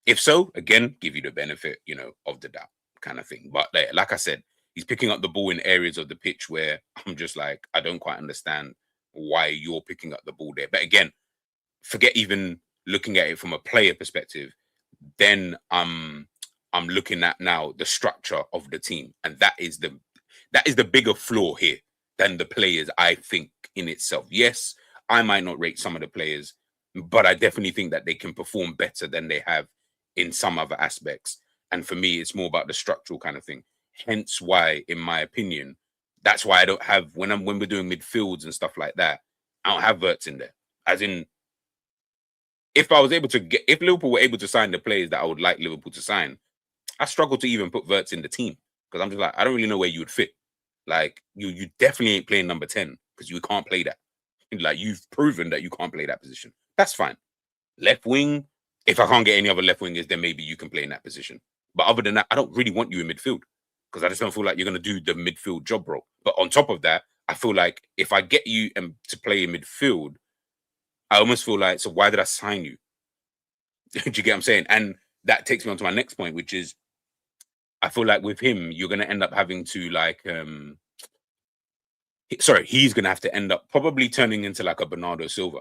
[SPEAKER 1] If so, again, give you the benefit, of the doubt kind of thing. But like I said, he's picking up the ball in areas of the pitch where I'm just like, I don't quite understand why you're picking up the ball there. But again, forget even looking at it from a player perspective. Then I'm looking at now the structure of the team, and that is the bigger flaw here than the players, I think, in itself. Yes, I might not rate some of the players, but I definitely think that they can perform better than they have in some other aspects. And for me, it's more about the structural kind of thing. Hence why, in my opinion, that's why I don't have, when we're doing midfields and stuff like that, I don't have Wirtz in there. As in, if Liverpool were able to sign the players that I would like Liverpool to sign, I struggle to even put Wirtz in the team, because I'm just like, I don't really know where you would fit. Like, you definitely ain't playing number 10, because you can't play that. Like, you've proven that you can't play that position. That's fine. Left wing, if I can't get any other left wingers, then maybe you can play in that position. But other than that, I don't really want you in midfield, because I just don't feel like you're going to do the midfield job, bro. But on top of that, I feel like if I get you to play in midfield, I almost feel like, so why did I sign you? Do you get what I'm saying? And that takes me on to my next point, which is, I feel like with him, you're going to end up having to he's going to have to end up probably turning into like a Bernardo Silva.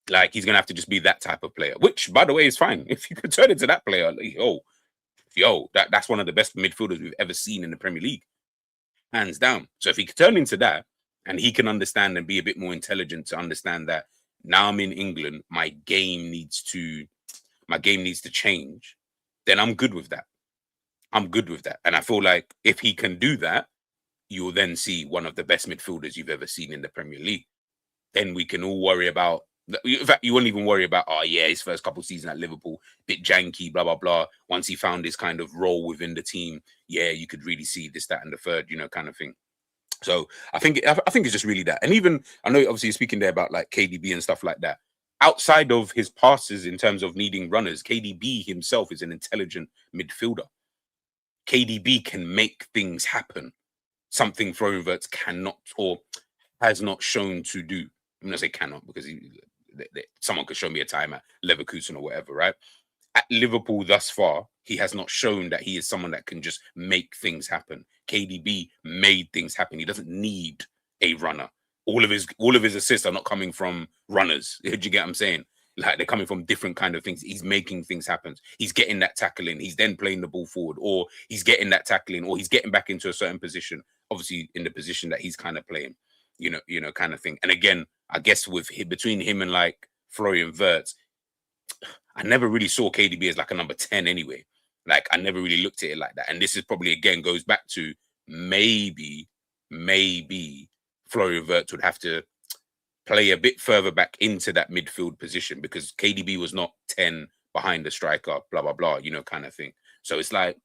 [SPEAKER 1] Like, he's going to have to just be that type of player, which, by the way, is fine. If you could turn into that player, like, that's one of the best midfielders we've ever seen in the Premier League, hands down. So if he could turn into that, and he can understand and be a bit more intelligent to understand that now I'm in England, my game needs to change, then I'm good with that. I'm good with that. And I feel like if he can do that, you'll then see one of the best midfielders you've ever seen in the Premier League. Then we can all worry about, in fact, you won't even worry about, his first couple of seasons at Liverpool, bit janky, blah, blah, blah. Once he found his kind of role within the team, you could really see this, that, and the third, kind of thing. So I think it's just really that. And even, I know obviously you're speaking there about like KDB and stuff like that. Outside of his passes in terms of needing runners, KDB himself is an intelligent midfielder. KDB can make things happen. Something Florian Wirtz cannot, or has not shown to do. I'm going to say cannot, because someone could show me a time at Leverkusen or whatever, right? At Liverpool thus far, he has not shown that he is someone that can just make things happen. KDB made things happen. He doesn't need a runner. All of his assists are not coming from runners. Do you get what I'm saying? Like, they're coming from different kind of things. He's making things happen. He's getting that tackling. He's then playing the ball forward, or he's getting that tackling, or he's getting back into a certain position. Obviously, in the position that he's kind of playing, kind of thing. And again, I guess between him and like Florian Wirtz, I never really saw KDB as like a number 10 anyway. Like, I never really looked at it like that. And this is probably, again, goes back to maybe maybe Florian Wirtz would have to play a bit further back into that midfield position, because KDB was not 10 behind the striker, blah, blah, blah, you know, kind of thing. So it's like,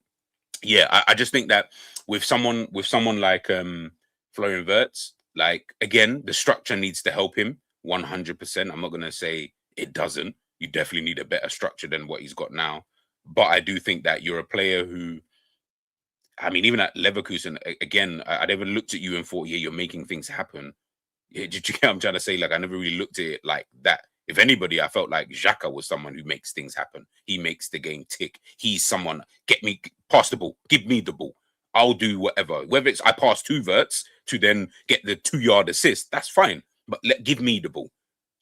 [SPEAKER 1] yeah, I just think that with someone like Florian Wirtz, like, again, the structure needs to help him 100%. I'm not going to say it doesn't. You definitely need a better structure than what he's got now. But I do think that you're a player who, I mean, even at Leverkusen, again, I never looked at you and thought, yeah, you're making things happen. Yeah, did you get what I'm trying to say? Like, I never really looked at it like that. If anybody, I felt like Xhaka was someone who makes things happen. He makes the game tick. He's someone, get me, pass the ball, give me the ball. I'll do whatever. Whether it's I pass 2 Wirtz to then get the 2-yard assist, that's fine. But give me the ball.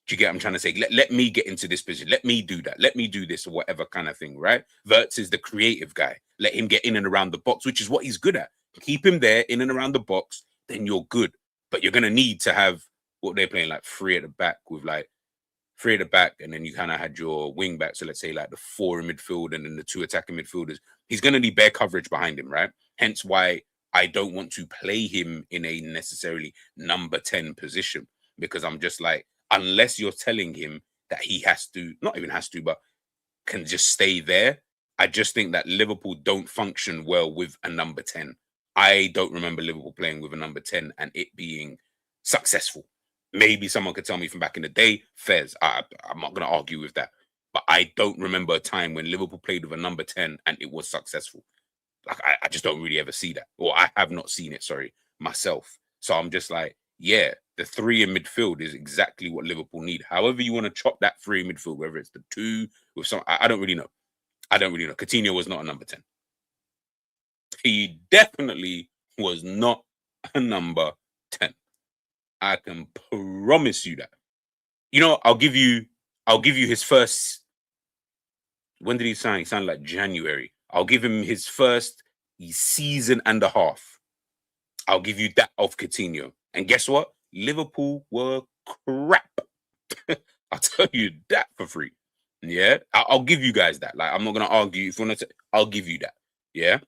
[SPEAKER 1] Do you get what I'm trying to say? Let me get into this position. Let me do that. Let me do this or whatever kind of thing, right? Wirtz is the creative guy. Let him get in and around the box, which is what he's good at. Keep him there in and around the box, then you're good. But you're going to need to have what they're playing, like 3 at the back, with like 3 at the back, and then you kind of had your wing back. So let's say like the 4 in midfield and then the 2 attacking midfielders. He's going to need bare coverage behind him, right? Hence why I don't want to play him in a necessarily number 10 position, because I'm just like, unless you're telling him that he has to, not even has to, but can just stay there. I just think that Liverpool don't function well with a number 10. I don't remember Liverpool playing with a number 10 and it being successful. Maybe someone could tell me from back in the day, Fez. I'm not going to argue with that. But I don't remember a time when Liverpool played with a number 10 and it was successful. Like, I just don't really ever see that. Or I have not seen it, sorry, myself. So I'm just like, yeah, the 3 in midfield is exactly what Liverpool need. However you want to chop that 3 in midfield, whether it's the 2 with some, I don't really know. I don't really know. Coutinho was not a number 10. He definitely was not a number 10. I can promise you that. You know, I'll give you his first. When did he sign? He signed like January. I'll give him his first season and a half. I'll give you that of Coutinho. And guess what? Liverpool were crap. I'll tell you that for free. Yeah, I'll give you guys that. Like, I'm not gonna argue. If you want to, I'll give you that. Yeah.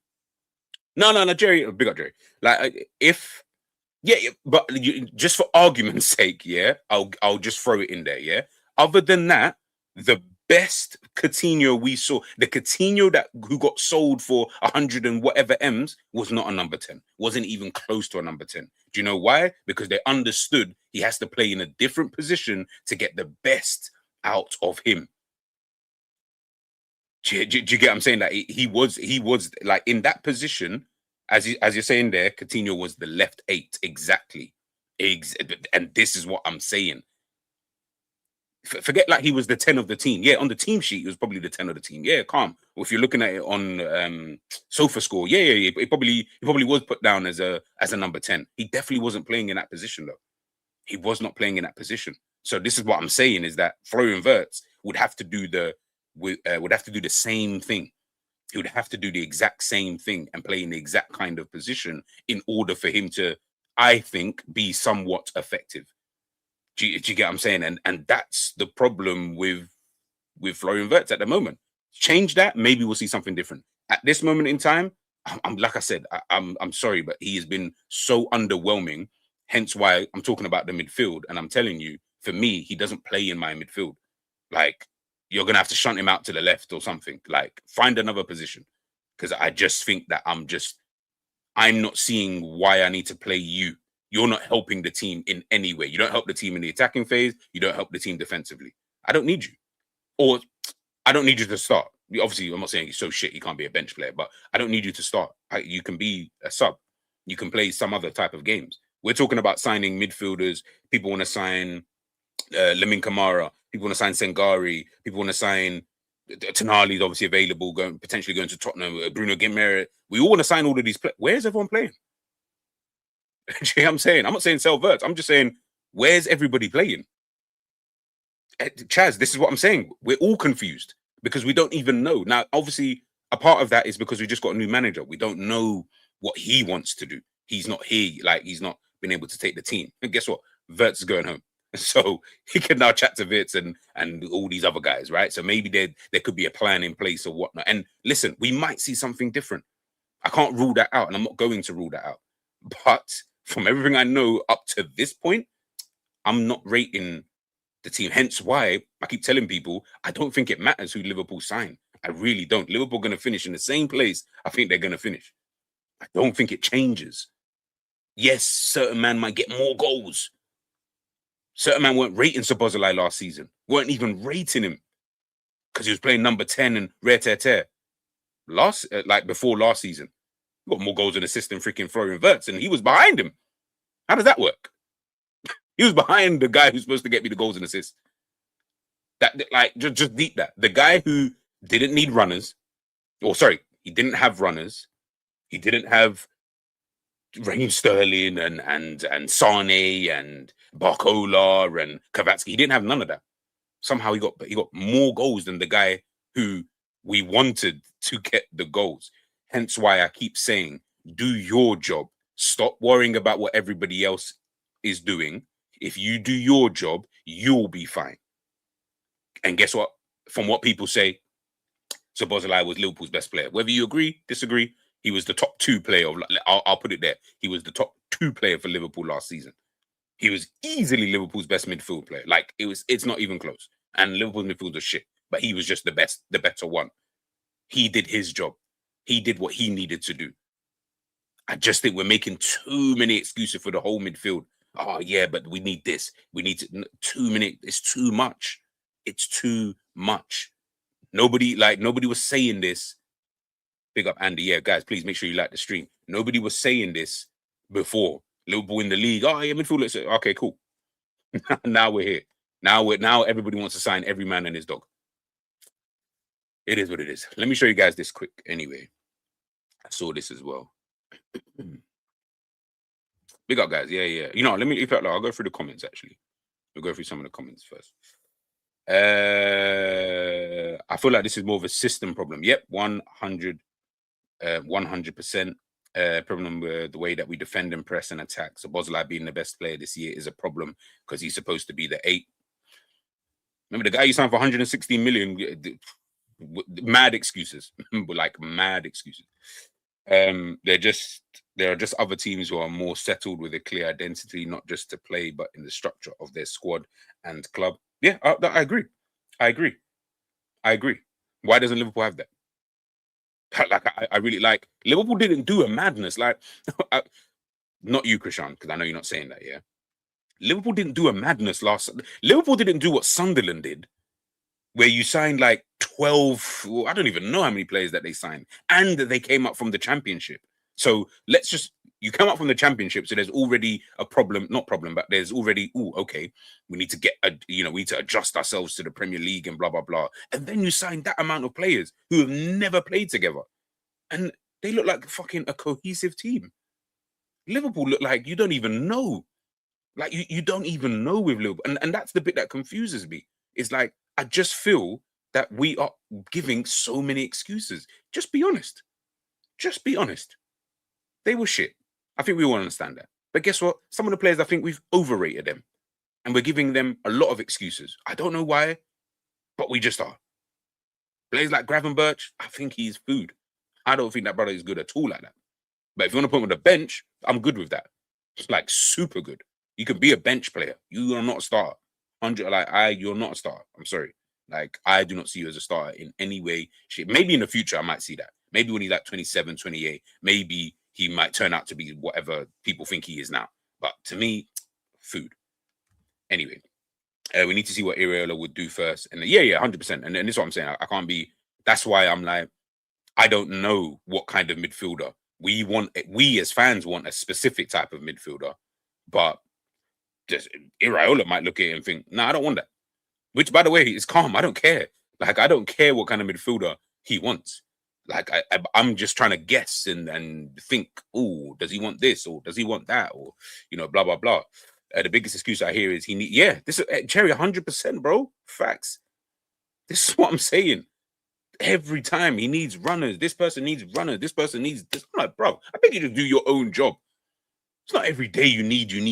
[SPEAKER 1] No, Jerry, big up Jerry. Like, if, yeah, but just for argument's sake, yeah, I'll just throw it in there. Yeah. Other than that, the best Coutinho we saw, the Coutinho who got sold for 100 and whatever M's, was not a number 10. Wasn't even close to a number 10. Do you know why? Because they understood he has to play in a different position to get the best out of him. Do you get what I'm saying? That he was like in that position, as you're saying there, Coutinho was the left 8 exactly. And this is what I'm saying. Forget like he was the 10 of the team. Yeah, on the team sheet, he was probably the 10 of the team. Yeah, calm. Or if you're looking at it on SofaScore, yeah, he probably was put down as a number 10. He definitely wasn't playing in that position though. He was not playing in that position. So this is what I'm saying, is that Florian Wirtz would have to do the same thing. He would have to do the exact same thing and play in the exact kind of position in order for him to, I think, be somewhat effective. Do you get what I'm saying? And that's the problem with Florian Wirtz at the moment. Change that, maybe we'll see something different. At this moment in time, I'm like I said, I'm sorry, but he has been so underwhelming. Hence why I'm talking about the midfield. And I'm telling you, for me, he doesn't play in my midfield. Like, you're gonna have to shunt him out to the left or something. Like, find another position. Because I just think that I'm not seeing why I need to play you. You're not helping the team in any way. You don't help the team in the attacking phase. You don't help the team defensively. I don't need you. Or I don't need you to start. Obviously, I'm not saying he's so shit he can't be a bench player, but I don't need you to start. You can be a sub. You can play some other type of games. We're talking about signing midfielders. People want to sign Lamine Kamara. People want to sign Sengari. People want to sign Tonali's obviously available, potentially going to Tottenham. Bruno Guimaraes. We all want to sign all of these players. Where's everyone playing? Do you know what I'm saying? I'm not saying sell Wirtz. I'm just saying, where's everybody playing? Chaz, this is what I'm saying. We're all confused because we don't even know. Now, obviously, a part of that is because we just got a new manager. We don't know what he wants to do. He's not here. Like, he's not been able to take the team. And guess what? Wirtz is going home. So he can now chat to Wirtz and all these other guys, right? So maybe there could be a plan in place or whatnot. And listen, we might see something different. I can't rule that out, and I'm not going to rule that out. But from everything I know up to this point, I'm not rating the team. Hence why I keep telling people I don't think it matters who Liverpool sign. I really don't. Liverpool going to finish in the same place I think they're going to finish. I don't think it changes. Yes, certain man might get more goals. Certain man weren't rating Szoboszlai last season. Weren't even rating him because he was playing number 10 and rare tear tear. Before last season, he got more goals and assists than freaking Florian Wirtz, and he was behind him. How does that work? He was behind the guy who's supposed to get me the goals and assists. Just deep that. The guy who didn't need runners, he didn't have runners. He didn't have Raheem Sterling and Sane and Barcola and Kvaratskhelia. He didn't have none of that. Somehow he got more goals than the guy who we wanted to get the goals. Hence why I keep saying, do your job. Stop worrying about what everybody else is doing. If you do your job, you'll be fine. And guess what? From what people say, Szoboszlai was Liverpool's best player. Whether you agree, disagree, he was the top 2 player. I'll put it there. He was the top 2 player for Liverpool last season. He was easily Liverpool's best midfield player. It's not even close. And Liverpool's midfield was shit, but he was just the better one. He did his job. He did what he needed to do. I just think we're making too many excuses for the whole midfield. Oh yeah, but we need this. We need too many. It's too much. It's too much. Nobody was saying this. Big up Andy. Yeah, guys, please make sure you like the stream. Nobody was saying this before. Liverpool in the league. Oh yeah, midfield. Okay, cool. Now we're here. Now everybody wants to sign every man and his dog. It is what it is. Let me show you guys this quick. Anyway, I saw this as well. Big up, guys. Yeah. You know, I'll go through the comments actually. We'll go through some of the comments first. I feel like this is more of a system problem. Yep, 100%. Problem with the way that we defend and press and attack. Szoboszlai being the best player this year is a problem because he's supposed to be the 8. Remember the guy you signed for 116 million? Mad excuses, mad excuses. There are just other teams who are more settled with a clear identity, not just to play, but in the structure of their squad and club. Yeah, I agree. Why doesn't Liverpool have that? I really like Liverpool didn't do a madness not you, Krishan, because I know you're not saying that. Yeah, Liverpool didn't do a madness Liverpool didn't do what Sunderland did, where you signed 12. I don't even know how many players that they signed, and they came up from the Championship. So you come up from the Championship, so there's already a problem. Not problem, but there's already okay. We need to we need to adjust ourselves to the Premier League and blah blah blah. And then you sign that amount of players who have never played together, and they look like fucking a cohesive team. Liverpool look like you don't even know, you don't even know with Liverpool, and that's the bit that confuses me. It's I just feel that we are giving so many excuses. Just be honest. Just be honest. They were shit. I think we all understand that. But guess what? Some of the players, I think we've overrated them. And we're giving them a lot of excuses. I don't know why, but we just are. Players like Gravenberch, I think he's food. I don't think that brother is good at all like that. But if you want to put him on the bench, I'm good with that. It's super good. You can be a bench player. You are not a starter. You're not a starter. I'm sorry. I do not see you as a starter in any way. Maybe in the future, I might see that. Maybe when he's 27, 28, maybe he might turn out to be whatever people think he is now. But to me, food. Anyway, we need to see what Areola would do first. And yeah, 100%. And this is what I'm saying. I can't be. That's why I'm I don't know what kind of midfielder we want. We as fans want a specific type of midfielder, but just Areola might look at it and think, I don't want that. Which, by the way, is calm. I don't care. I don't care what kind of midfielder he wants. I'm just trying to guess and think, does he want this or does he want that or, blah, blah, blah. The biggest excuse I hear is this is Cherry 100%, bro. Facts. This is what I'm saying. Every time he needs runners. This person needs runners. This person needs this. I'm like, bro, I bet you just do your own job. It's not every day you need. You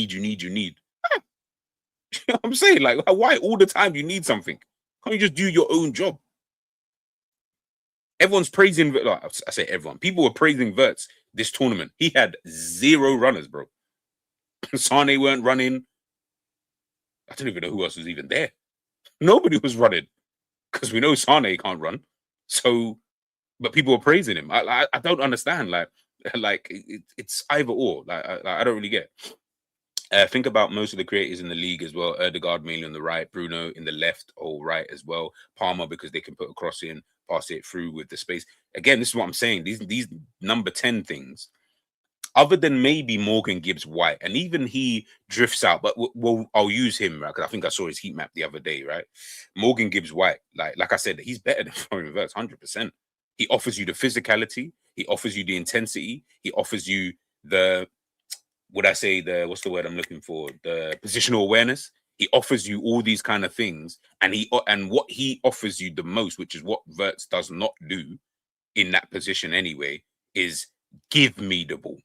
[SPEAKER 1] know what I'm saying? Why all the time you need something? Can't you just do your own job? Everyone's praising, I say everyone. People were praising Wirtz this tournament. He had 0 runners, bro. Sane weren't running. I don't even know who else was even there. Nobody was running because we know Sane can't run. So, but people were praising him. I don't understand. It's either or. I don't really get. Think about most of the creators in the league as well. Erdegaard mainly on the right, Bruno in the left or right as well. Palmer because they can put a cross in, pass it through with the space. Again, this is what I'm saying. These number 10 things, other than maybe Morgan Gibbs White, and even he drifts out, but I'll use him, right? Because I think I saw his heat map the other day, right? Morgan Gibbs White, like I said, he's better than Florian Wirtz, 100%. He offers you the physicality, he offers you the intensity, he offers you the would I say what's the word I'm looking for? The positional awareness. He offers you all these kind of things, and what he offers you the most, which is what Wirtz does not do in that position anyway, is give me the ball.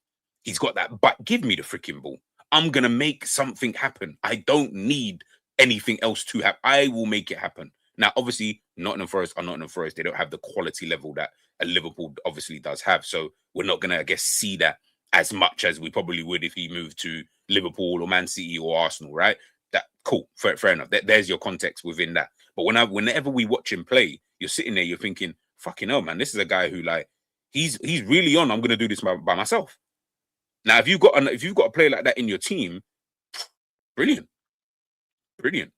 [SPEAKER 1] He's got that, but give me the freaking ball. I'm gonna make something happen. I don't need anything else to happen. I will make it happen. Now, obviously, Nottingham Forest are Nottingham Forest. They don't have the quality level that a Liverpool obviously does have. So we're not gonna, I guess, see that as much as we probably would if he moved to Liverpool or Man City or Arsenal, right? That cool, fair enough. There's your context within that. But whenever we watch him play, you're sitting there, you're thinking, fucking hell, man, this is a guy who like he's really on. I'm gonna do this by myself. Now, if you've got a player like that in your team, brilliant, brilliant.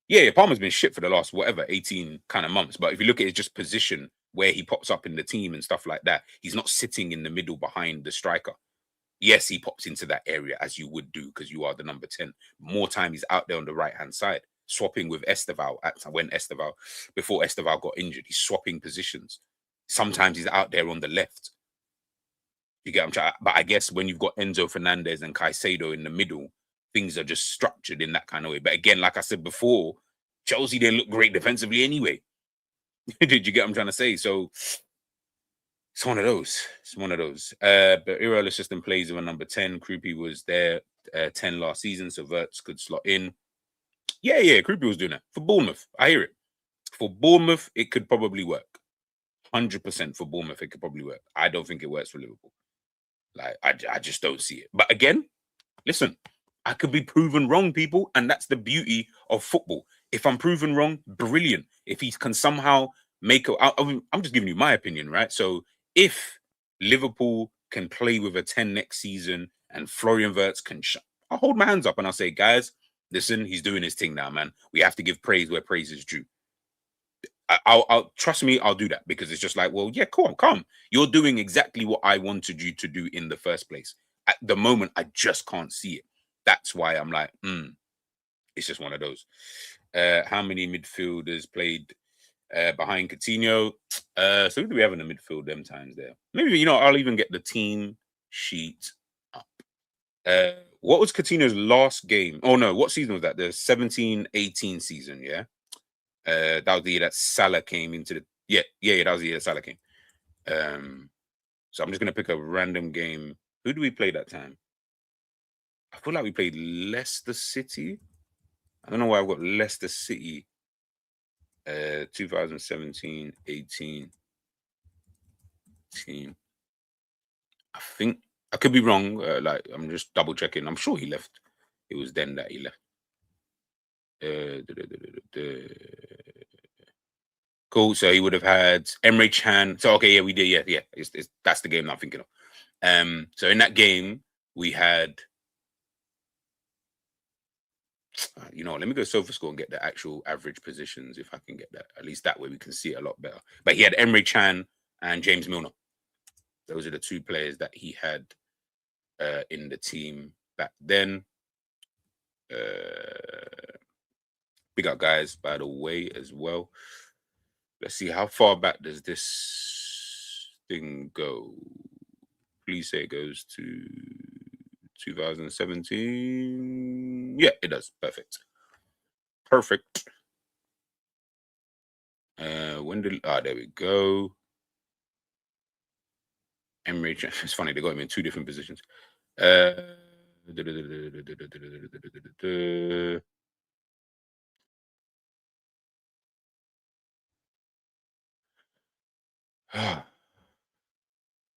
[SPEAKER 1] Yeah, Palmer's been shit for the last whatever 18 kind of months. But if you look at his just position where he pops up in the team and stuff like that, he's not sitting in the middle behind the striker. Yes, he pops into that area as you would do because you are the number 10. More time he's out there on the right hand side, swapping with Esteval before Esteval got injured. He's swapping positions. Sometimes he's out there on the left. You get what I'm trying. But I guess when you've got Enzo Fernandez and Caicedo in the middle, things are just structured in that kind of way. But again, like I said before, Chelsea didn't look great defensively anyway. Did you get what I'm trying to say? So it's one of those. It's one of those. But Iraola system plays with a number 10. Krupi was there 10 last season, so Wirtz could slot in. Yeah, Krupi was doing that. For Bournemouth, I hear it. For Bournemouth, it could probably work. 100% for Bournemouth, it could probably work. I don't think it works for Liverpool. Like, I just don't see it. But again, listen, I could be proven wrong, people, and that's the beauty of football. If I'm proven wrong, brilliant. If he can somehow I'm just giving you my opinion, right? So if Liverpool can play with a 10 next season and Florian Wirtz can, I'll hold my hands up and I'll say, guys, listen, he's doing his thing now, man. We have to give praise where praise is due. I'll trust me, I'll do that because it's just like, well, yeah, cool, come. You're doing exactly what I wanted you to do in the first place. At the moment, I just can't see it. That's why I'm like, it's just one of those. How many midfielders played behind Coutinho? So who do we have in the midfield them times there? Maybe, I'll even get the team sheet up. What was Coutinho's last game? Oh, no, what season was that? The 17-18 season, yeah? That was the year that Salah came into the that was the year Salah came. So I'm just gonna pick a random game. Who do we play that time? I feel like we played Leicester City. I don't know why I've got Leicester City. 2017, 18 team. I think I could be wrong. I'm just double checking. I'm sure he left. It was then that he left. Cool. So he would have had Emre Can. So okay, yeah, we did. Yeah. That's the game I'm thinking of. So in that game we had. Let me go SofaScore and get the actual average positions if I can get that. At least that way we can see it a lot better. But he had Emre Can and James Milner. Those are the two players that he had in the team back then. Big up guys, by the way, as well. Let's see, how far back does this thing go? Please say it goes to 2017. Yeah, it does. Perfect. When did there we go. Emre, it's funny they got him in two different positions.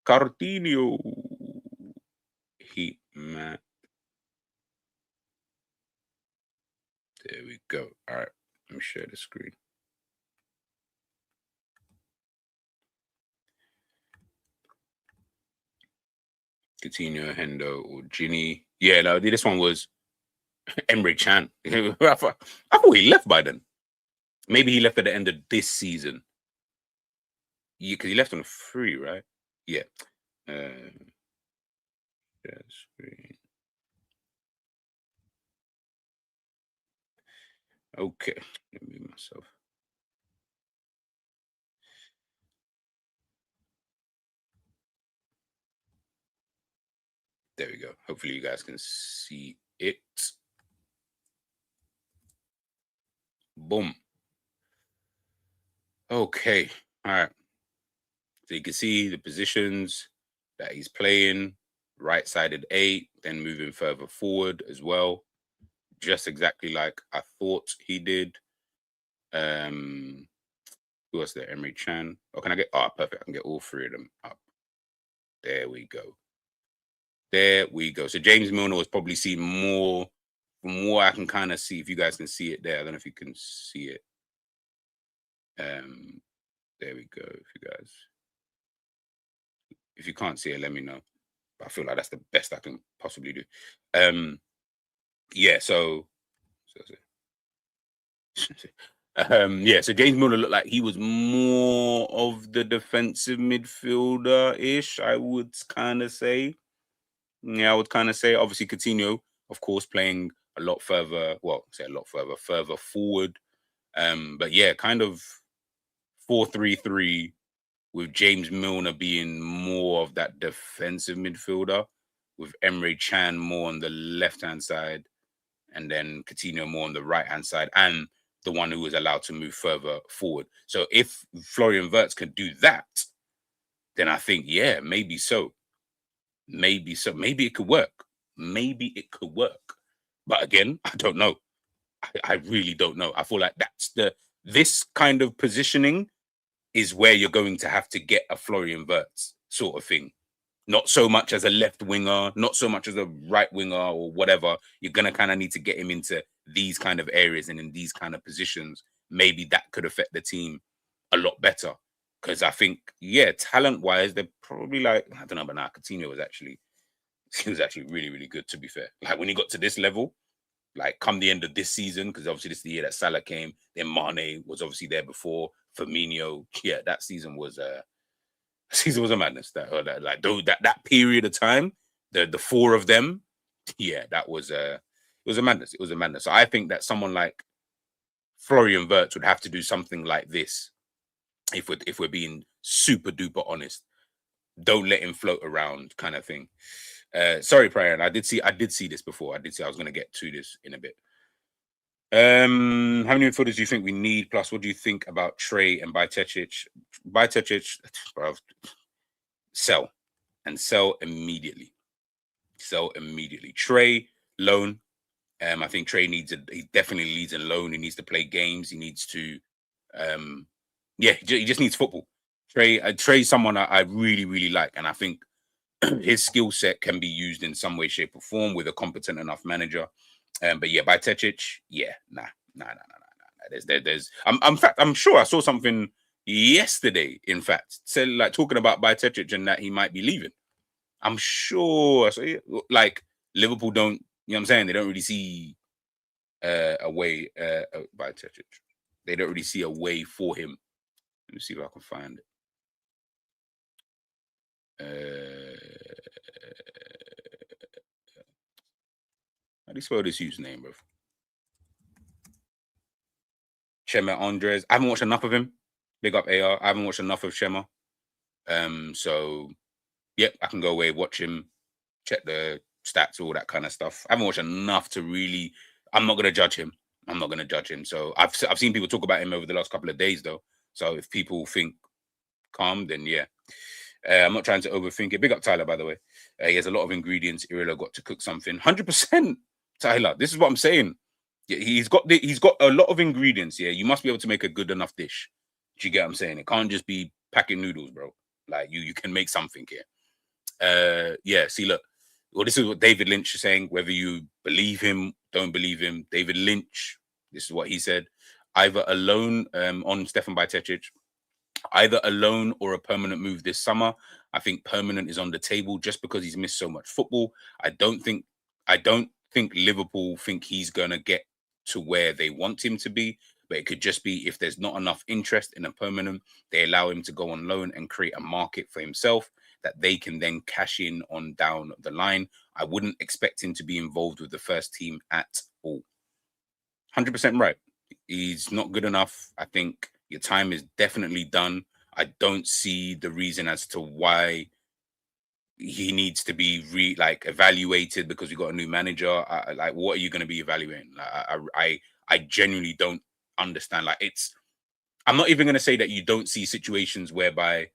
[SPEAKER 1] Coutinho, heat map. There we go. All right, let me share the screen. Coutinho, Hendo, or Ginny. Yeah, no, this one was Emre Can. I thought he left by then. Maybe he left at the end of this season. Yeah, because he left on a free, right? Yeah. Share screen. Okay. Let me move myself. There we go. Hopefully you guys can see it. Boom. Okay. All right. So you can see the positions that he's playing. Right-sided 8, then moving further forward as well. Just exactly like I thought he did. Who else there? Emery Chan. Oh, can I get? Oh, perfect. I can get all three of them up. There we go. There we go. So James Milner was probably seen more from what I can kind of see. If you guys can see it there, I don't know if you can see it. There we go. If you can't see it, let me know. But I feel like that's the best I can possibly do. Yeah. So yeah, so James Milner looked like he was more of the defensive midfielder-ish, I would kind of say. Yeah, I would kind of say. Obviously, Coutinho, of course, playing a lot further, well, say a lot further forward. But yeah, kind of 4-3-3 with James Milner being more of that defensive midfielder, with Emre Can more on the left-hand side, and then Coutinho more on the right-hand side, and the one who was allowed to move further forward. So if Florian Wirtz could do that, then I think, yeah, maybe so. Maybe so. Maybe it could work. Maybe it could work. But again, I don't know. I really don't know. I feel like this kind of positioning is where you're going to have to get a Florian Wirtz sort of thing. Not so much as a left winger, not so much as a right winger or whatever. You're going to kind of need to get him into these kind of areas and in these kind of positions. Maybe that could affect the team a lot better. Because I think, yeah, talent-wise, they're probably like, I don't know, but now Coutinho was actually really, really good, to be fair. Like when he got to this level, like come the end of this season, because obviously this is the year that Salah came, then Mane was obviously there before, Fabinho. Yeah, that season was a madness. That period of time, the four of them, yeah, that was it was a madness. It was a madness. So I think that someone like Florian Wirtz would have to do something like this if we're being super duper honest. Don't let him float around, kind of thing. Sorry, Brian. I did see this before. I was going to get to this in a bit. How many midfielders do you think we need? Plus, what do you think about Trey and Bajcetic? Bajcetic, bro, sell immediately. Sell immediately. Trey, loan. I think Trey he definitely needs a loan. He needs to play games. He needs to, yeah, he just needs football. Trey's someone I really, really like. And I think his skill set can be used in some way, shape, or form with a competent enough manager. But yeah, Bajcetic, yeah, nah. In fact, I'm sure I saw something yesterday, in fact, said like talking about Bajcetic and that he might be leaving. I'm sure. So, like Liverpool don't, you know what I'm saying? They don't really see a way Bajcetic. They don't really see a way for him. Let me see if I can find it. How do you spell this username, bro? Shema Andres. I haven't watched enough of him. Big up AR. I haven't watched enough of Shema. So yep, I can go away, watch him, check the stats, all that kind of stuff. I haven't watched enough to really. I'm not gonna judge him. So I've seen people talk about him over the last couple of days though. So if people think calm, then yeah. I'm not trying to overthink it. Big up Tyler, by the way. He has a lot of ingredients. Irilo got to cook something. 100%, Tyler. This is what I'm saying. Yeah, he's got a lot of ingredients. Yeah, you must be able to make a good enough dish. Do you get what I'm saying? It can't just be packing noodles, bro. Like you can make something here. Yeah. See, look. Well, this is what David Lynch is saying. Whether you believe him, don't believe him, David Lynch This is what he said. Either a loan on Stefan Bajcetic, either a loan or a permanent move this summer. I think permanent is on the table just because he's missed so much football. I don't think Liverpool think he's gonna get to where they want him to be, but it could just be if there's not enough interest in a permanent, they allow him to go on loan and create a market for himself that they can then cash in on down the line. I wouldn't expect him to be involved with the first team at all. 100% right. He's not good enough. I think your time is definitely done. I don't see the reason as to why he needs to be evaluated because we got a new manager. Like, what are you going to be evaluating? I genuinely don't understand. Like, I'm not even going to say that you don't see situations whereby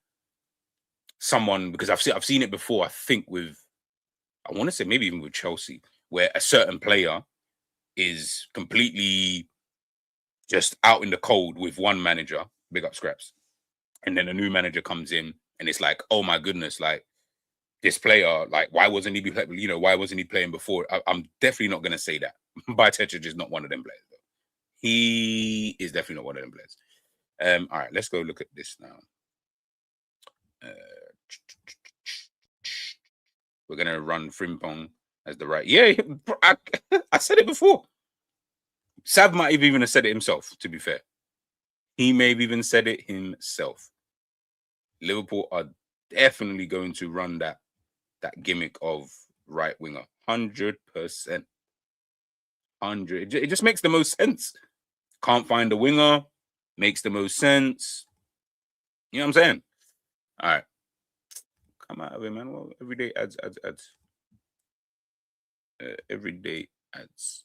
[SPEAKER 1] someone, because I've seen it before. I think I want to say maybe even with Chelsea, where a certain player is completely just out in the cold with one manager, big up Scraps, and then a new manager comes in and it's like, oh my goodness, like, this player, like, why wasn't he why wasn't he playing before? I'm definitely not going to say that. Bajcetic is not one of them players, though. He is definitely not one of them players. All right, let's go look at this now. We're going to run Frimpong as the right. Yeah, I said it before. Sav might have even said it himself, to be fair. He may have even said it himself. Liverpool are definitely going to run that gimmick of right winger. 100%. 100. It just makes the most sense. Can't find a winger. Makes the most sense. You know what I'm saying? All right. Come out of it, man. Well, everyday ads. Everyday ads.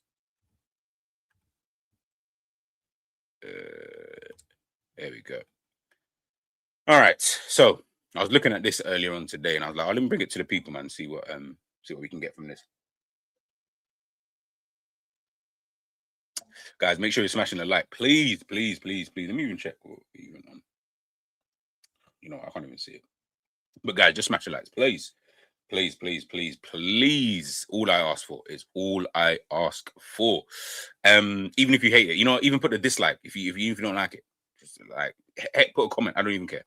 [SPEAKER 1] There we go. All right. So I was looking at this earlier on today, and I was like, "Oh, let me bring it to the people, man. See what we can get from this." Guys, make sure you're smashing the like, please, please, please, please. Let me even check what even on. You know, I can't even see it. But guys, just smash the likes, please. Please, please, please, please. All I ask for is all I ask for. Even if you hate it, even put a dislike if you don't like it. Just like, heck, put a comment. I don't even care.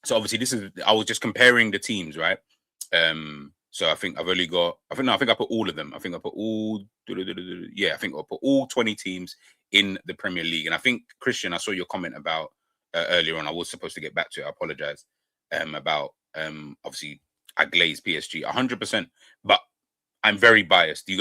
[SPEAKER 1] So obviously I was just comparing the teams, right? So I think I put all of them. I think I put all I think I'll put all 20 teams in the Premier League. And I think, Christian, I saw your comment about earlier on. I was supposed to get back to it. I apologize. About obviously I glazed PSG 100%, but I'm very biased.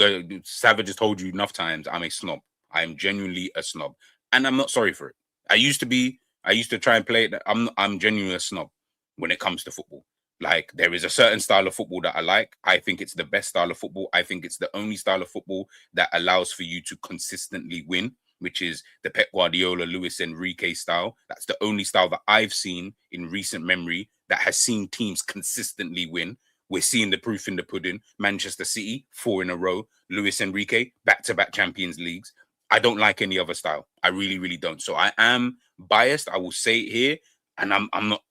[SPEAKER 1] Savage has told you enough times I'm a snob. I am genuinely a snob, and I'm not sorry for it. I used to try and play it. I'm genuinely a snob when it comes to football. Like, there is a certain style of football that I like. I think it's the best style of football. I think it's the only style of football that allows for you to consistently win, which is the Pep Guardiola, Luis Enrique style. That's the only style that I've seen in recent memory that has seen teams consistently win. We're seeing the proof in the pudding. Manchester City, 4 in a row. Luis Enrique, back-to-back Champions Leagues. I don't like any other style. I really, really don't. So I am biased. I will say it here, and I'm not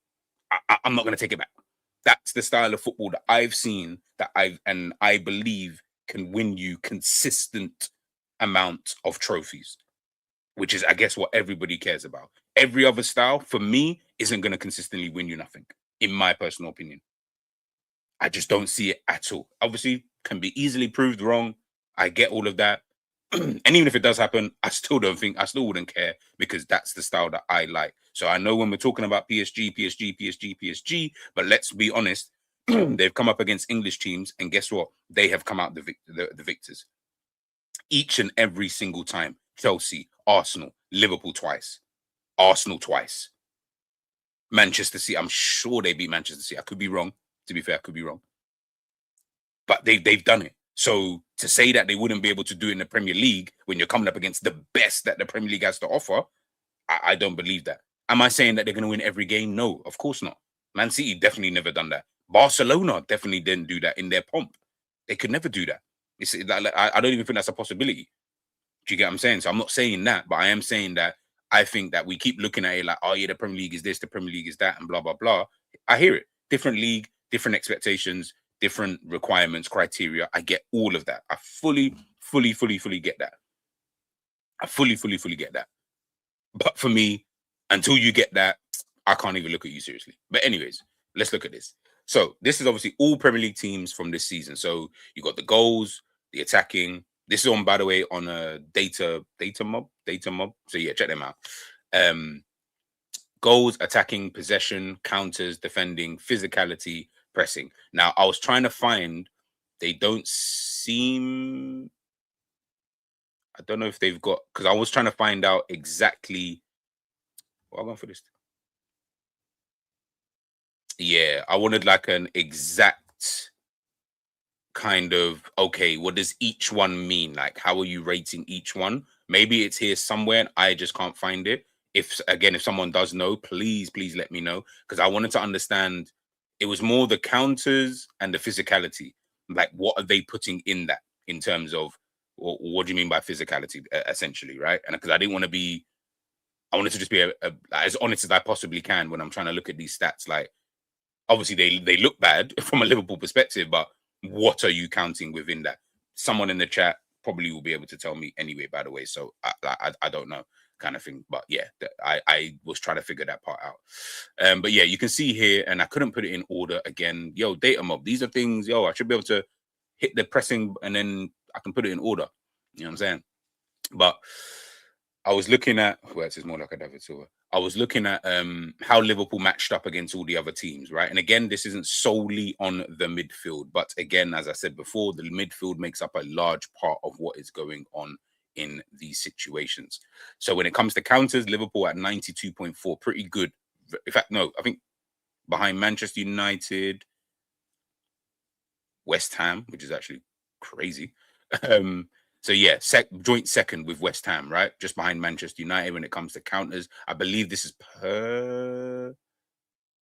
[SPEAKER 1] going to take it back. That's the style of football that I've seen that I believe can win you consistent amount of trophies, which is, I guess, what everybody cares about. Every other style, for me, isn't going to consistently win you nothing, in my personal opinion. I just don't see it at all. Obviously, can be easily proved wrong. I get all of that. And even if it does happen, I still wouldn't care, because that's the style that I like. So I know when we're talking about PSG, but let's be honest, they've come up against English teams, and guess what? They have come out the victors. Each and every single time. Chelsea, Arsenal, Liverpool twice, Arsenal twice. Manchester City, I'm sure they beat Manchester City. I could be wrong. To be fair, I could be wrong. But they've done it. So to say that they wouldn't be able to do it in the Premier League when you're coming up against the best that the Premier League has to offer, I don't believe that. Am I saying that they're going to win every game? No, of course not. Man City definitely never done that. Barcelona definitely didn't do that in their pomp. They could never do that. It's like, I don't even think that's a possibility. Do you get what I'm saying? So I'm not saying that, but I am saying that I think that we keep looking at it like, oh yeah, the Premier League is this, the Premier League is that, and blah, blah, blah. I hear it. Different league, different expectations, different requirements, criteria. I get all of that. I fully get that. I fully get that. But for me, until you get that, I can't even look at you seriously. But anyways, let's look at this. So this is obviously all Premier League teams from this season. So you got the goals, the attacking. This is on, by the way, on a data mob. So yeah, check them out. Goals, attacking, possession, counters, defending, physicality, pressing. Now, I was trying to find, they don't seem, I don't know if they've got, because I was trying to find out exactly, well, I'm going for this. Yeah, I wanted like an exact kind of, okay, what does each one mean? Like, how are you rating each one? Maybe it's here somewhere and I just can't find it. If someone does know, please let me know, because I wanted to understand. It was more the counters and the physicality. Like, what are they putting in that in terms of what do you mean by physicality, essentially, right? And because I wanted to just be as honest as I possibly can when I'm trying to look at these stats. Like, obviously they look bad from a Liverpool perspective, but what are you counting within that? Someone in the chat probably will be able to tell me anyway, by the way. So I don't know, kind of thing. But yeah, I was trying to figure that part out. But yeah, you can see here, and I couldn't put it in order again. Yo, data mob, these are things, I should be able to hit the pressing and then I can put it in order. You know what I'm saying? But I was looking at, well, it's more like a David Silva. I was looking at how Liverpool matched up against all the other teams, right? And again, this isn't solely on the midfield, but again, as I said before, the midfield makes up a large part of what is going on in these situations. So when it comes to counters, Liverpool at 92.4, pretty good. In fact, no, I think behind Manchester United, West Ham, which is actually crazy. So yeah, joint second with West Ham, right? Just behind Manchester United when it comes to counters. I believe this is per,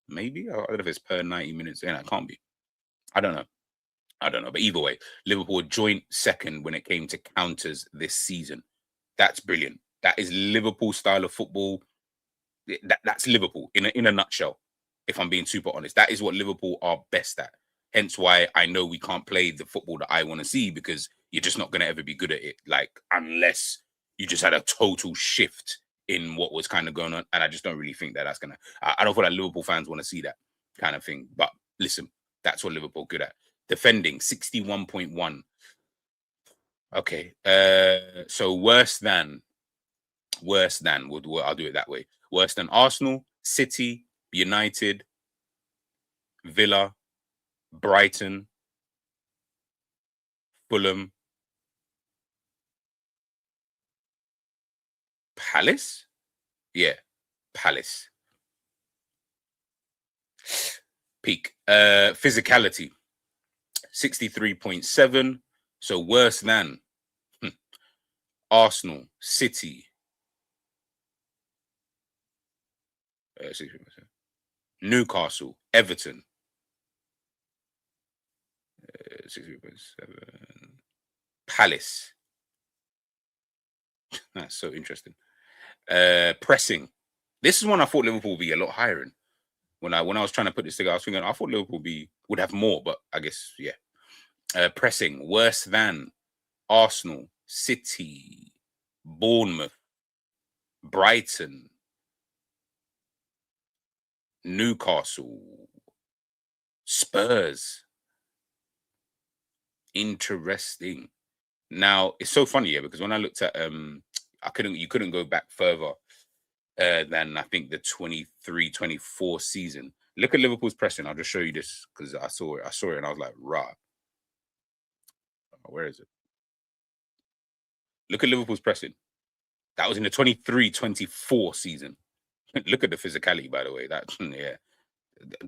[SPEAKER 1] maybe? I don't know if it's per 90 minutes. Yeah, it can't be. I don't know. But either way, Liverpool joint second when it came to counters this season. That's brilliant. That is Liverpool style of football. That's Liverpool in a nutshell. If I'm being super honest, that is what Liverpool are best at. Hence why I know we can't play the football that I want to see, because you're just not going to ever be good at it. Like, unless you just had a total shift in what was kind of going on. And I just don't really think that that's going to, I don't feel like Liverpool fans want to see that kind of thing. But listen, that's what Liverpool good at. Defending 61.1. Okay. So worse than, I'll do it that way. Worse than Arsenal, City, United, Villa, Brighton, Fulham, Palace. Yeah, Palace. Peak. Physicality, 63.7. So worse than Arsenal, City, 63%. Newcastle, Everton, 63.7. Palace. That's so interesting. Pressing. This is one I thought Liverpool would be a lot higher in. When I was trying to put this together, I was thinking I thought Liverpool would have more, but I guess yeah. Pressing worse than Arsenal, City, Bournemouth, Brighton, Newcastle, Spurs. Interesting. Now it's so funny, yeah, because when I looked at you couldn't go back further than I think the 23-24 season. Look at Liverpool's pressing. I'll just show you this because I saw it and I was like, rah. Where is it? Look at Liverpool's pressing. That was in the 23-24 season. Look at the physicality, by the way. That yeah.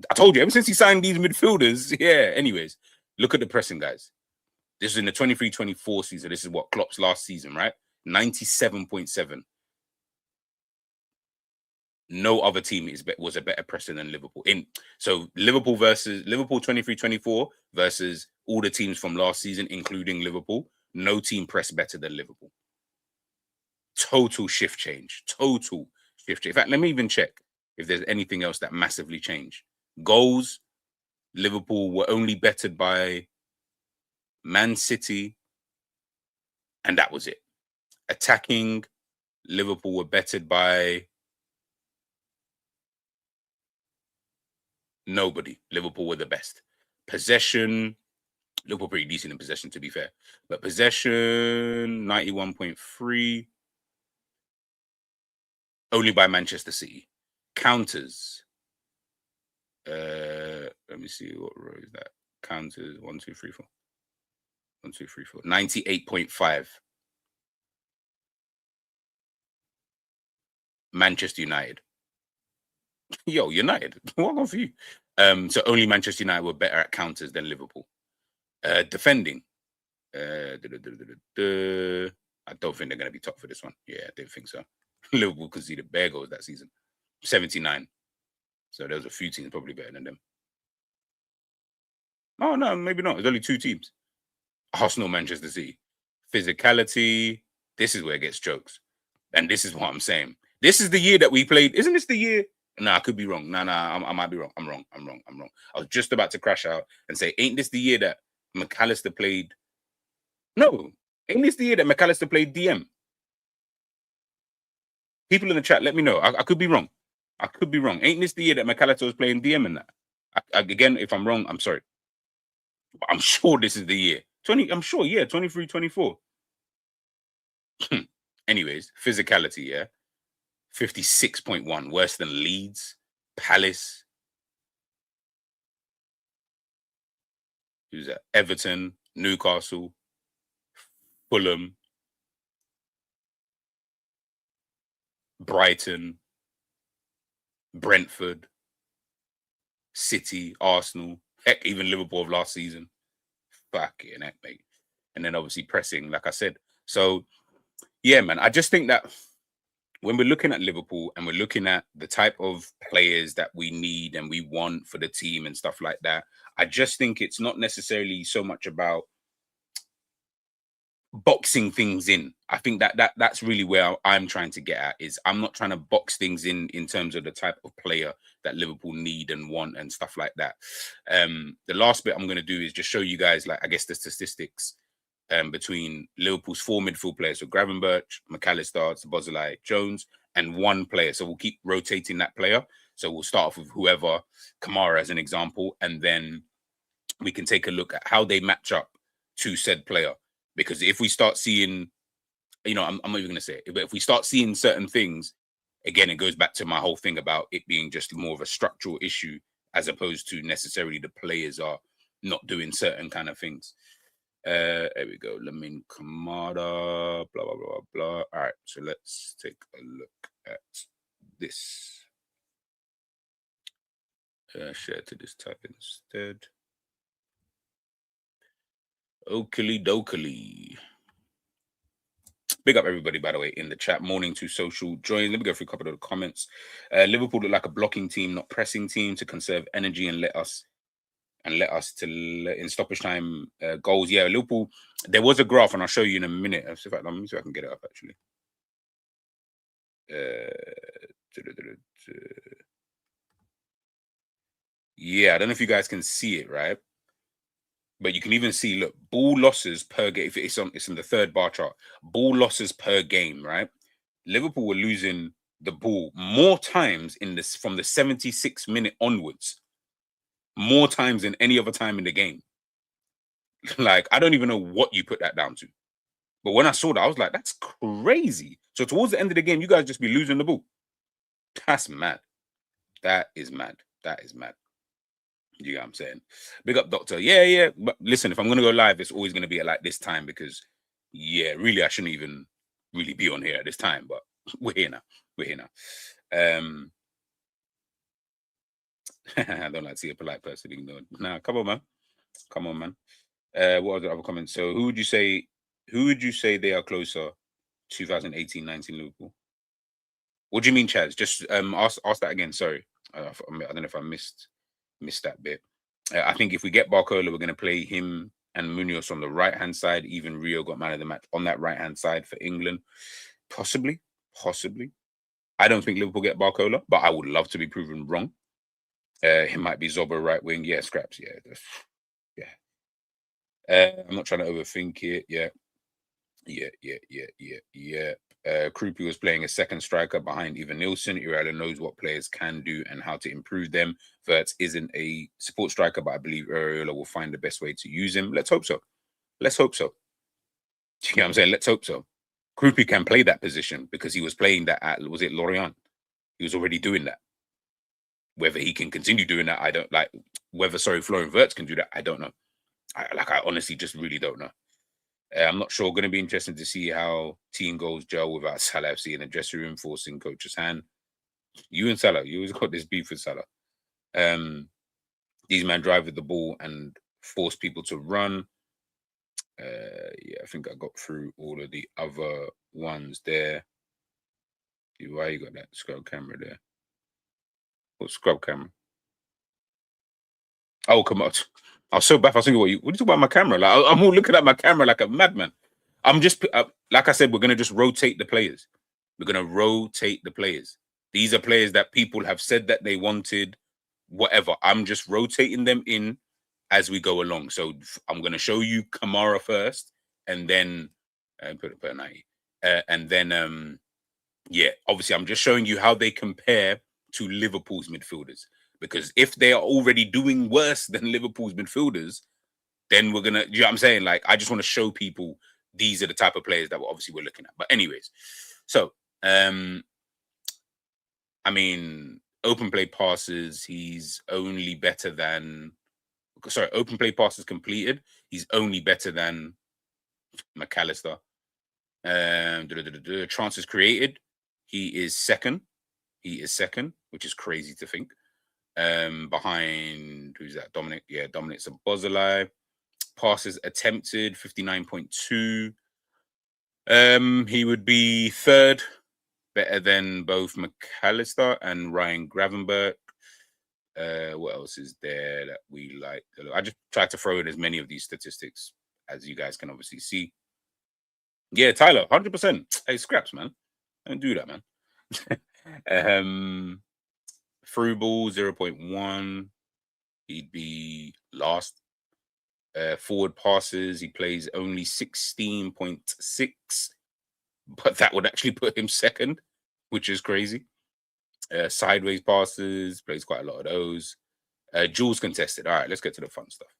[SPEAKER 1] I told you, ever since he signed these midfielders, yeah. Anyways, look at the pressing, guys. This is in the 23-24 season. This is what Klopp's last season, right? 97.7. No other team was a better presser than Liverpool. So Liverpool 23-24 versus all the teams from last season, including Liverpool. No team pressed better than Liverpool. Total shift change. In fact, let me even check if there's anything else that massively changed. Goals, Liverpool were only bettered by Man City, and that was it. Attacking, Liverpool were bettered by nobody. Liverpool were the best. Possession, Liverpool pretty decent in possession, to be fair. But possession, 91.3, only by Manchester City. Counters, let me see, what row is that? Counters, 1, 2, 3, 4. 1, 2, 3, 4. 98.5. Manchester United. Yo, United. What on for you? So only Manchester United were better at counters than Liverpool. Defending. I don't think they're going to be top for this one. Yeah, I didn't think so. Liverpool conceded bare goals that season. 79. So there was a few teams probably better than them. Oh, no, maybe not. There's only 2 teams. Arsenal, Manchester City. Physicality. This is where it gets jokes. And this is what I'm saying. This is the year that we played. Isn't this the year? Nah, I could be wrong. I might be wrong. I'm wrong. I was just about to crash out and say, ain't this the year that McAllister played? No. Ain't this the year that McAllister played DM? People in the chat, let me know. I could be wrong. I could be wrong. Ain't this the year that McAllister was playing DM in that? Again, if I'm wrong, I'm sorry. But I'm sure this is the year. I'm sure, yeah, 23, 24. Anyways, physicality, yeah. 56.1, worse than Leeds, Palace. Who's that? Everton, Newcastle, Fulham, Brighton, Brentford, City, Arsenal, heck, even Liverpool of last season. Fucking heck, mate. And then obviously pressing, like I said. So, yeah, man, I just think that when we're looking at Liverpool and we're looking at the type of players that we need and we want for the team and stuff like that, I just think it's not necessarily so much about boxing things in. I think that's really where I'm trying to get at, is I'm not trying to box things in terms of the type of player that Liverpool need and want and stuff like that. The last bit I'm going to do is just show you guys, like, I guess the statistics between Liverpool's 4 midfield players. So Gravenberch, McAllister, Szoboszlai, Jones, and 1 player. So we'll keep rotating that player. So we'll start off with whoever, Kamara as an example, and then we can take a look at how they match up to said player. Because if we start seeing, I'm not even going to say it, but if we start seeing certain things, again, it goes back to my whole thing about it being just more of a structural issue as opposed to necessarily the players are not doing certain kind of things. There we go. Lamine Kamara, blah, blah, blah, blah. All right, so let's take a look at this. Share to this tab instead. Oakley dokely. Big up everybody, by the way, in the chat. Morning to social join. Let me go through a couple of the comments. Liverpool look like a blocking team, not pressing team, to conserve energy and let us in stoppage time goals. Yeah, Liverpool. There was a graph, and I'll show you in a minute. Let me see if I can get it up actually. Yeah, I don't know if you guys can see it, right? But you can even see, look, ball losses per game. It's in the 3rd bar chart. Ball losses per game, right? Liverpool were losing the ball more times from the 76th minute onwards, more times than any other time in the game. Like, I don't even know what you put that down to. But when I saw that, I was like, that's crazy. So towards the end of the game, you guys just be losing the ball. That's mad. That is mad. That is mad. You know what I'm saying? Big up, Doctor. Yeah. But listen, if I'm going to go live, it's always going to be at like this time because, yeah, really, I shouldn't even really be on here at this time. But we're here now. I don't like to see a polite person ignored. Nah, come on, man. What are the other comments? So who would you say they are closer? 2018-19 Liverpool. What do you mean, Chaz? Just ask that again. Sorry. I don't know if I missed that bit. I think if we get Barcola, we're going to play him and Munoz on the right-hand side. Even Rio got man of the match on that right-hand side for England. Possibly. I don't think Liverpool get Barcola, but I would love to be proven wrong. He might be Zobo right wing. Yeah, scraps. Yeah. I'm not trying to overthink it. Yeah. Yeah. Krupi was playing a second striker behind Ivan Nilsson. Irala knows what players can do and how to improve them. Wirtz isn't a support striker, but I believe Irala will find the best way to use him. Let's hope so. Let's hope so. You know what I'm saying? Let's hope so. Krupi can play that position because he was playing that at, was it Lorient? He was already doing that. Whether he can continue doing that, I don't like. Whether, sorry, Florian Wirtz can do that, I don't know. I honestly just really don't know. I'm not sure. Going to be interesting to see how team goals gel without Salah FC in the dressing room, forcing coach's hand. You and Salah, you always got this beef with Salah. These men drive with the ball and force people to run. Yeah, I think I got through all of the other ones there. Why you got that scrub camera there? What scrub camera? Oh, come on. I was so bad. I was thinking, what are you talking about my camera? Like, I'm all looking at my camera like a madman. I'm just, like I said, we're going to just rotate the players. We're going to rotate the players. These are players that people have said that they wanted, whatever. I'm just rotating them in as we go along. So I'm going to show you Kamara first, and then put 90. And then, yeah, obviously, I'm just showing you how they compare to Liverpool's midfielders. Because if they are already doing worse than Liverpool's midfielders, then we're gonna, you know what I'm saying? Like, I just want to show people these are the type of players that we're looking at. But anyways, so I mean, open play passes, he's only better than, sorry, open play passes completed, he's only better than McAllister. Chances created, he is second. He is second, which is crazy to think. Behind, who's that? Dominic. Yeah, Dominic's a Bozolai. Passes attempted, 59.2. He would be third, better than both McAllister and Ryan Gravenberch. What else is there that we like? I just tried to throw in as many of these statistics as you guys can obviously see. Yeah, Tyler, 100%. Hey, scraps, man. Don't do that, man. Through ball, 0.1. He'd be last. Forward passes, he plays only 16.6, but that would actually put him second, which is crazy. Sideways passes, plays quite a lot of those. Duels contested. All right, let's get to the fun stuff.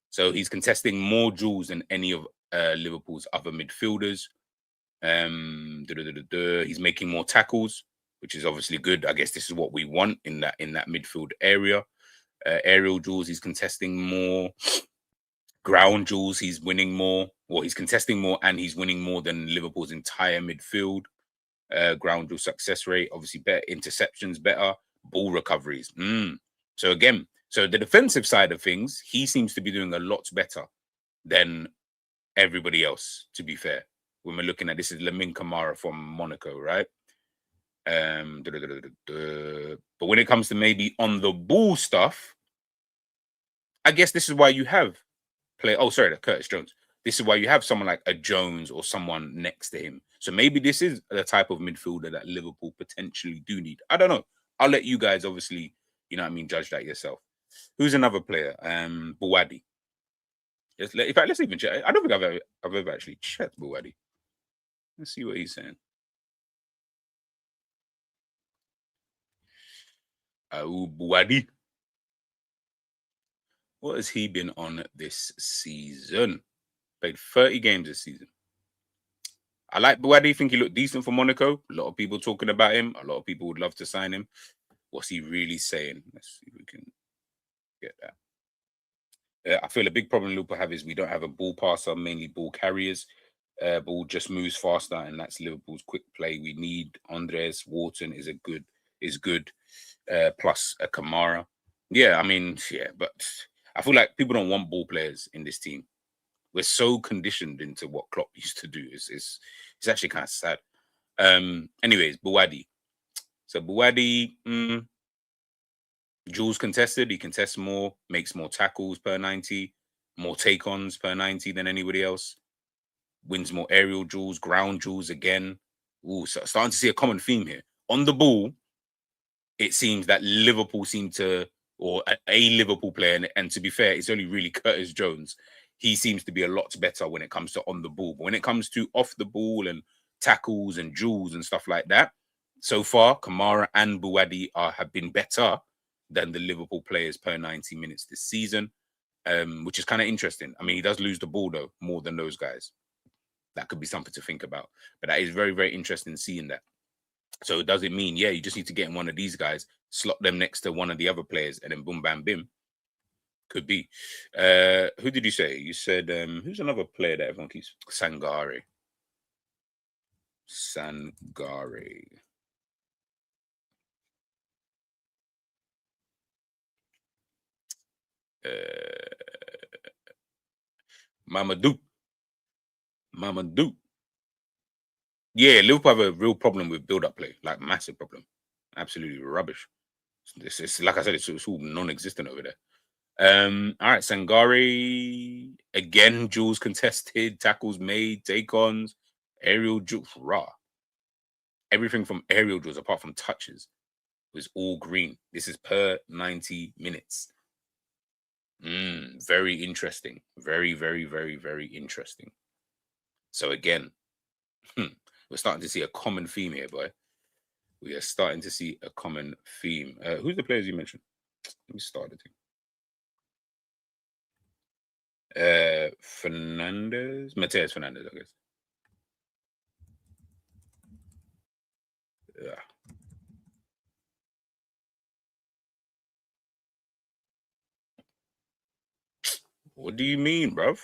[SPEAKER 1] So he's contesting more duels than any of Liverpool's other midfielders. He's making more tackles, which is obviously good. I guess this is what we want in that midfield area. Aerial duels, he's contesting more. Ground duels, he's winning more, or he's contesting more, and he's winning more than Liverpool's entire midfield. Ground duel success rate, obviously better. Interceptions better. Ball recoveries. So again, so the defensive side of things, he seems to be doing a lot better than everybody else, to be fair. When we're looking at, this is Lamine Camara from Monaco, right? But when it comes to maybe on the ball stuff, I guess this is why you have Curtis Jones. This is why you have someone like a Jones or someone next to him. So maybe this is the type of midfielder that Liverpool potentially do need. I don't know. I'll let you guys obviously, you know what I mean, judge that yourself. Who's another player? Buwadi. In fact, let's even check. I don't think I've ever actually checked Buwadi. Let's see what he's saying. Buwadi. What has he been on this season? Played 30 games this season. I like Buwadi. Think he looked decent for Monaco. A lot of people talking about him. A lot of people would love to sign him. What's he really saying? Let's see if we can get that. I feel a big problem Liverpool have is we don't have a ball passer, mainly ball carriers. Ball just moves faster, and that's Liverpool's quick play. We need Andres. Wharton is good. Plus a Kamara. Yeah, I mean, yeah, but I feel like people don't want ball players in this team. We're so conditioned into what Klopp used to do. It's actually kind of sad. Anyways, Buwadi. So Buwadi, duels contested. He contests more, makes more tackles per 90, more take-ons per 90 than anybody else. Wins more aerial duels, ground duels again. Ooh, so starting to see a common theme here. On the ball, it seems that Liverpool seem to, or a Liverpool player, and to be fair, it's only really Curtis Jones. he seems to be a lot better when it comes to on the ball. But when it comes to off the ball and tackles and duels and stuff like that, so far, Kamara and Buwadi have been better than the Liverpool players per 90 minutes this season, which is kind of interesting. I mean, he does lose the ball, though, more than those guys. That could be something to think about. But that is very, very interesting seeing that. So does it mean, yeah, you just need to get in one of these guys, slot them next to one of the other players, and then boom, bam, bim? Could be. Who did you say? You said, who's another player that everyone keeps? Sangare. Mamadou. Yeah, Liverpool have a real problem with build-up play, like massive problem. Absolutely rubbish. It's like I said, it's all non-existent over there. All right, Sangare again, duels contested, tackles made, take-ons, aerial duels, raw. Everything from aerial duels apart from touches was all green. This is per 90 minutes. Very interesting. Very, very, very, very interesting. So again, we're starting to see a common theme here, boy. We are starting to see a common theme. Who's the players you mentioned? Let me start the team. Mateus Fernandez, I guess. Yeah. What do you mean, bruv?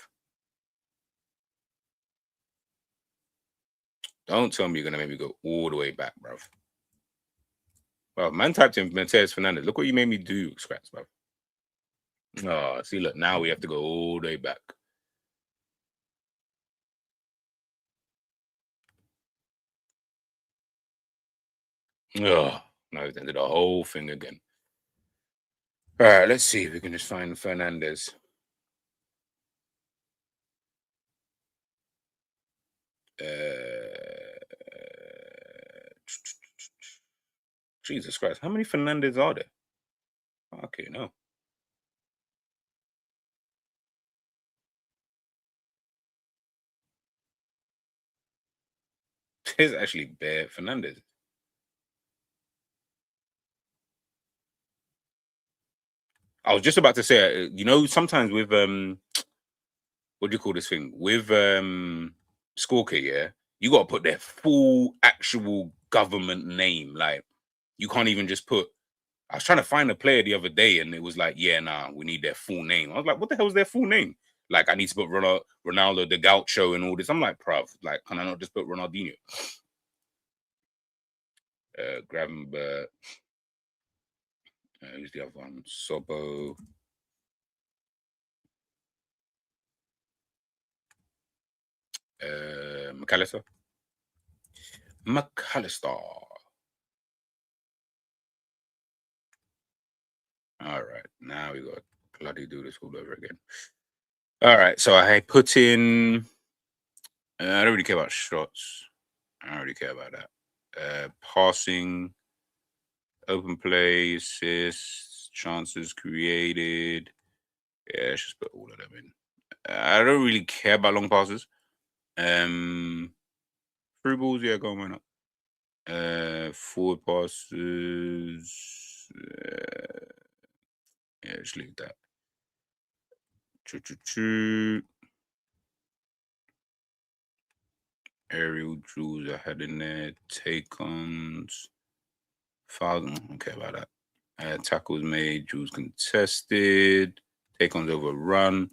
[SPEAKER 1] Don't tell me you're gonna make me go all the way back, bruv. Well, man typed in Mateus Fernandez. Look what you made me do, Scraps, bruv. Oh, see, look, now we have to go all the way back. Oh, now we've done the whole thing again. All right, let's see if we can just find Fernandez. Jesus Christ, how many Fernandez are there? Okay, no. There's actually bare Fernandez. I was just about to say, sometimes with what do you call this thing? With Squawker, yeah, you gotta put their full actual government name. Like, you can't even just put. I was trying to find a player the other day, and it was like, yeah, nah, we need their full name. I was like, what the hell is their full name? Like, I need to put Ronaldo the Gaucho and all this. I'm like, bruv, like, can I not just put Ronaldinho? Gravenberch. Who's the other one? Sobo. McAllister. All right, now we got bloody do this all over again. All right, so I put in. I don't really care about shots. I don't really care about that. Passing, open play, assists, chances created. Yeah, let's just put all of them in. I don't really care about long passes. Through balls, yeah, go on, why not? Forward passes. Yeah, just leave that. Aerial duels I had in there. Take-ons. Fouls, I don't care about that. Tackles made, duels contested. Take-ons overrun.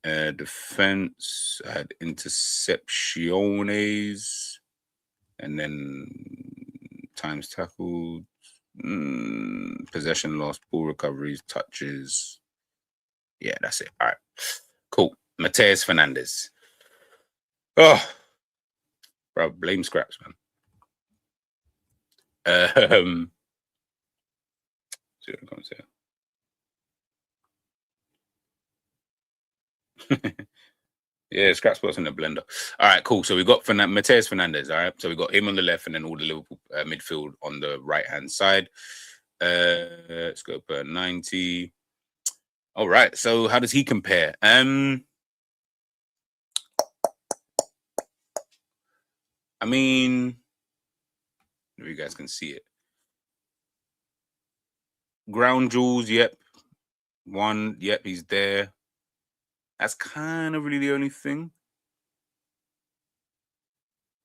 [SPEAKER 1] Defense, I had intercepciones. And then times tackled. Possession lost, ball recoveries, touches. Yeah, that's it. All right. Cool. Mateus Fernandez. Oh, bro, blame Scraps, man. See what comes here. Yeah, Scraps spots in the blender. All right, cool. So we got Mateus Fernandez. All right, so we got him on the left, and then all the Liverpool midfield on the right hand side. Let's go per 90. All right. So how does he compare? I mean, if you guys can see it. Ground jewels, yep. One, yep, he's there. That's kind of really the only thing.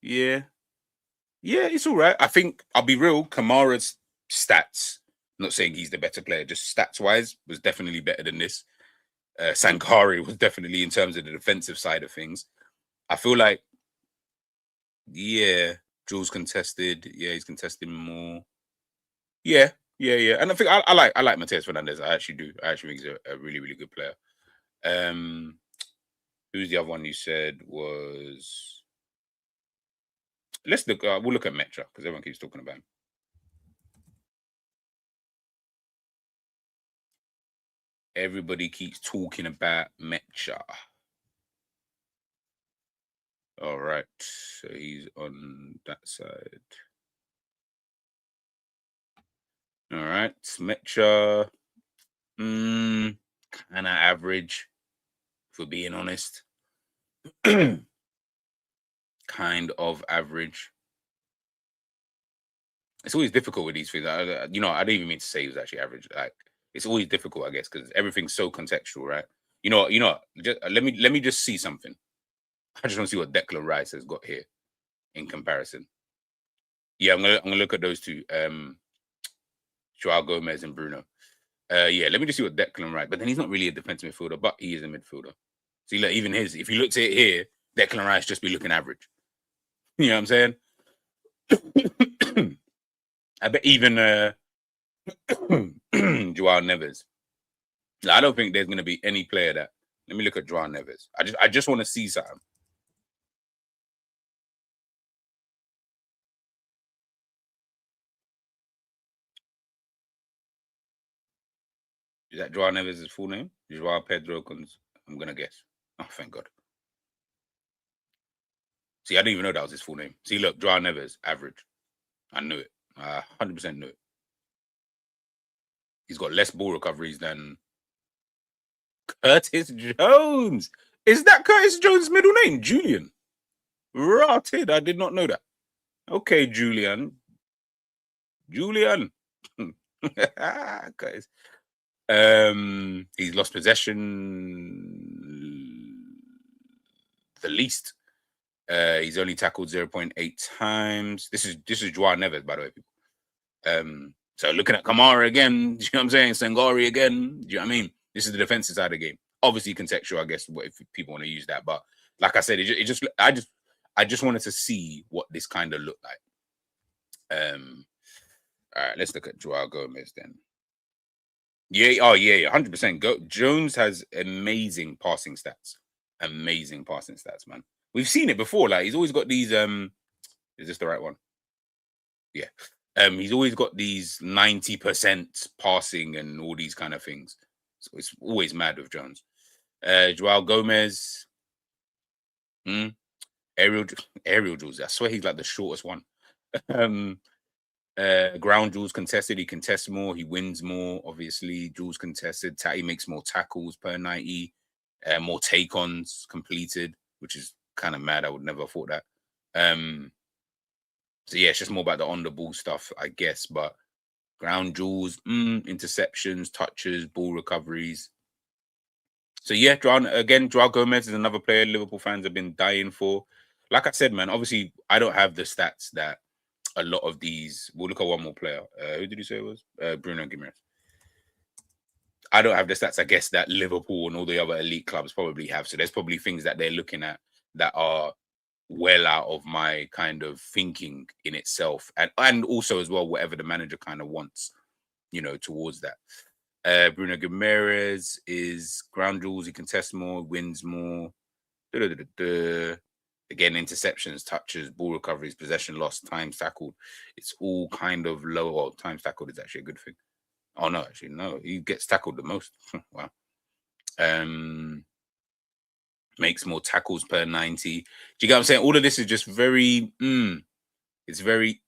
[SPEAKER 1] Yeah. Yeah, it's all right. I think I'll be real. Kamara's stats, not saying he's the better player, just stats wise, was definitely better than this. Sankari was definitely in terms of the defensive side of things. I feel like, yeah, Jules contested. Yeah, he's contesting more. Yeah, yeah. And I think I like Mateus Fernandez. I actually do. I actually think he's a really, really good player. Who's the other one you said was? Let's look. We'll look at Metra because everyone keeps talking about him. Everybody keeps talking about Metra. All right, so he's on that side. All right, Metra, kind of average, for being honest. Kind of average. It's always difficult with these things. I don't even mean to say he was actually average. Like, it's always difficult, I guess, because everything's so contextual, right? Just, let me just see something. I just want to see what Declan Rice has got here in comparison. Yeah, I'm gonna look at those two. Joao Gomez and Bruno. Yeah, let me just see what Declan Rice. But then he's not really a defensive midfielder, but he is a midfielder. See, look, even his. If you looked at it here, Declan Rice just be looking average. You know what I'm saying? I bet even Joao Neves. I don't think there's going to be any player that. Let me look at Joao Neves. I just want to see something. Is that Joao Neves' full name? Joao Pedro Cons. I'm gonna guess. Oh, thank God. See, I didn't even know that was his full name. See, look, Joao Neves, average. I knew it. 100% knew it. He's got less ball recoveries than Curtis Jones. Is that Curtis Jones' middle name? Julian. Rotted. I did not know that. Okay, Julian. Julian. Curtis. He's lost possession the least. He's only tackled 0.8 times. This is Joao Neves, by the way, people. So looking at Kamara again, do you know what I'm saying? Sangari again. Do you know what I mean? This is the defensive side of the game. Obviously contextual, I guess, if people want to use that. But like I said, I just wanted to see what this kind of looked like. All right, let's look at Joao Gomez then. Yeah, 100%. Jones has amazing passing stats. Amazing passing stats, man. We've seen it before. Like, he's always got these. Is this the right one? Yeah. He's always got these 90% passing and all these kind of things. So it's always mad with Jones. Joao Gomez. Aerial duels. I swear he's like the shortest one. Ground duels contested. He contests more. He wins more. Obviously, duels contested. He makes more tackles per 90. More take-ons completed, which is kind of mad. I would never have thought that. So yeah, it's just more about the on the ball stuff, I guess. But ground duels, interceptions, touches, ball recoveries. So yeah, Joao Gomez is another player Liverpool fans have been dying for. Like I said, man, obviously I don't have the stats that a lot of these. We'll look at one more player. Who did you say it was? Bruno Guimaraes. I don't have the stats, I guess, that Liverpool and all the other elite clubs probably have. So there's probably things that they're looking at that are well out of my kind of thinking in itself, and also as well whatever the manager kind of wants, towards that. Bruno Guimaraes is ground duels, he contests more, wins more. Again, interceptions, touches, ball recoveries, possession lost, times tackled. It's all kind of low. Well, times tackled is actually a good thing. Oh no, actually no, he gets tackled the most. Wow. Makes more tackles per 90. Do you get what I'm saying? All of this is just very it's very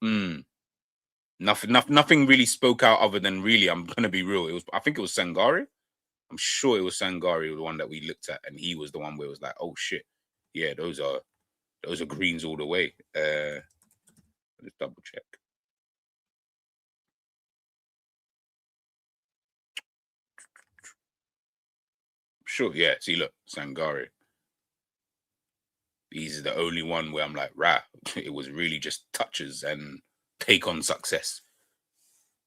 [SPEAKER 1] nothing really spoke out other than, really, I'm gonna be real. I think it was Sangari. I'm sure it was Sangari, the one that we looked at, and he was the one where it was like, oh shit, yeah, those are greens all the way. Let's double check. Sure, yeah. See, look, Sangari. He's the only one where I'm like, rah, it was really just touches and take on success.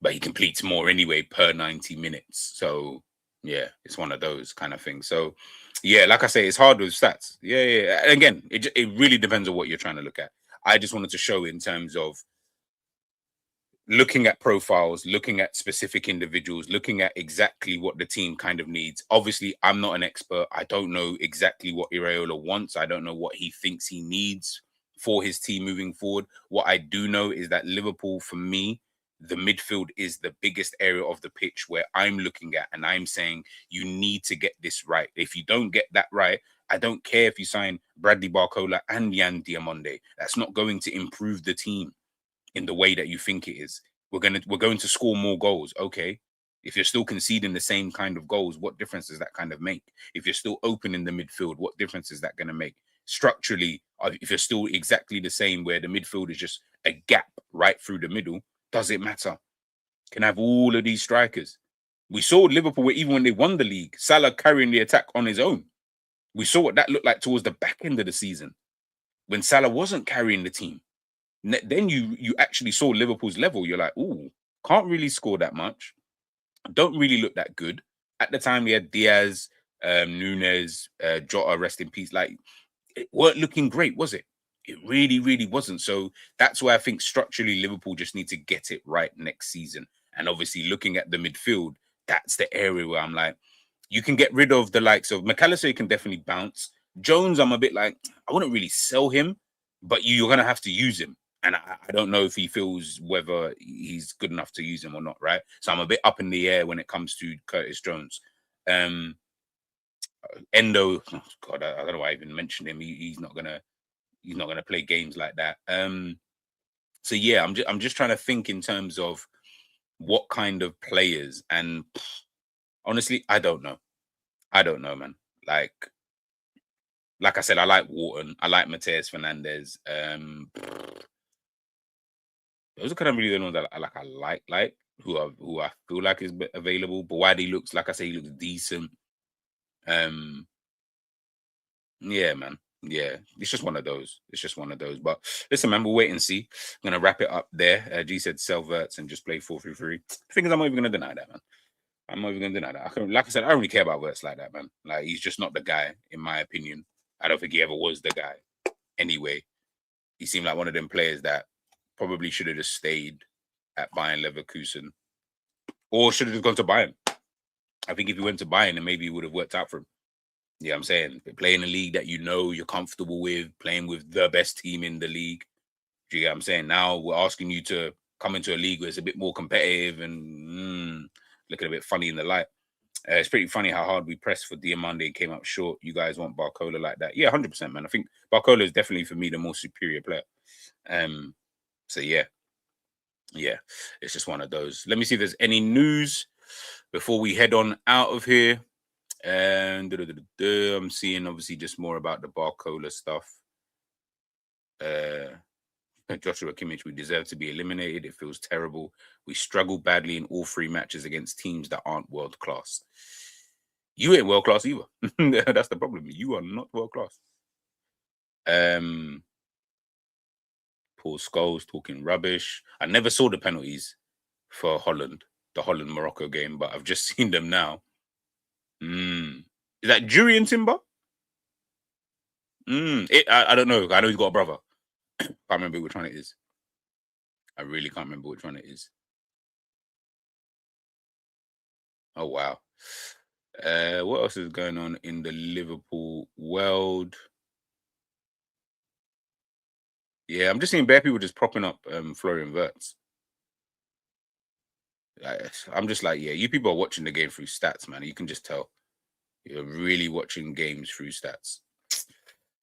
[SPEAKER 1] But he completes more anyway per 90 minutes. So yeah, it's one of those kind of things. So yeah, like I say, it's hard with stats. Yeah, yeah. Again, it really depends on what you're trying to look at. I just wanted to show in terms of looking at profiles, looking at specific individuals, looking at exactly what the team kind of needs. Obviously, I'm not an expert. I don't know exactly what Iraola wants. I don't know what he thinks he needs for his team moving forward. What I do know is that Liverpool, for me, the midfield is the biggest area of the pitch where I'm looking at and I'm saying you need to get this right. If you don't get that right, I don't care if you sign Bradley Barcola and Yan Diamonde. That's not going to improve the team in the way that you think it is. We're going to score more goals. Okay. If you're still conceding the same kind of goals, what difference does that kind of make? If you're still open in the midfield, what difference is that going to make? Structurally, if you're still exactly the same where the midfield is just a gap right through the middle, does it matter? Can I have all of these strikers? We saw Liverpool, even when they won the league, Salah carrying the attack on his own. We saw what that looked like towards the back end of the season when Salah wasn't carrying the team. Then you actually saw Liverpool's level. You're like, ooh, can't really score that much. Don't really look that good. At the time, we had Diaz, Nunes, Jota, rest in peace. Like, it weren't looking great, was it? It really, really wasn't. So that's why I think structurally Liverpool just need to get it right next season. And obviously, looking at the midfield, that's the area where I'm like, you can get rid of the likes of McAllister. You can definitely bounce. Jones, I'm a bit like, I wouldn't really sell him, but you're going to have to use him. And I don't know if he feels whether he's good enough to use him or not, right? So I'm a bit up in the air when it comes to Curtis Jones. Endo, oh God, I don't know why I even mentioned him. He's not gonna play games like that. So yeah, I'm just trying to think in terms of what kind of players, and honestly, I don't know. I don't know, man. Like I said, I like Wharton. I like Mateus Fernandez. Those are kind of really the ones that I like who I feel like is available. But Wadi looks, like I say, he looks decent. Yeah, man. Yeah, it's just one of those. It's just one of those. But listen, man, we'll wait and see. I'm gonna wrap it up there. G said sell Wirtz and just play 4-3-3. The thing is, I'm not even gonna deny that, man. I'm not even gonna deny that. Like I said, I don't really care about Wirtz like that, man. Like, he's just not the guy, in my opinion. I don't think he ever was the guy. Anyway, he seemed like one of them players that probably should have just stayed at Bayern Leverkusen, or should have just gone to Bayern. I think if he went to Bayern, then maybe it would have worked out for him. Yeah, I'm saying, play in a league that you know you're comfortable with, playing with the best team in the league. Do you get what I'm saying? Now we're asking you to come into a league where it's a bit more competitive and looking a bit funny in the light. It's pretty funny how hard we pressed for Diamande and came up short. You guys want Barcola like that? Yeah, 100%, man. I think Barcola is definitely, for me, the more superior player. So yeah, it's just one of those. Let me see if there's any news before we head on out of here. And I'm seeing obviously just more about the Barcola stuff. Joshua Kimmich, we deserve to be eliminated. It feels terrible. We struggle badly in all 3 matches against teams that aren't world class. You ain't world class either. That's the problem. You are not world class. Paul Scholes talking rubbish. I never saw the penalties for Holland, the Holland-Morocco game, but I've just seen them now. Is that Jurriën Timber? I don't know. I know he's got a brother. Can't remember which one it is. I really can't remember which one it is. Oh, wow. What else is going on in the Liverpool world? Yeah, I'm just seeing bare people just propping up Florian Wirtz. I'm just like, yeah, you people are watching the game through stats, man. You can just tell. You're really watching games through stats.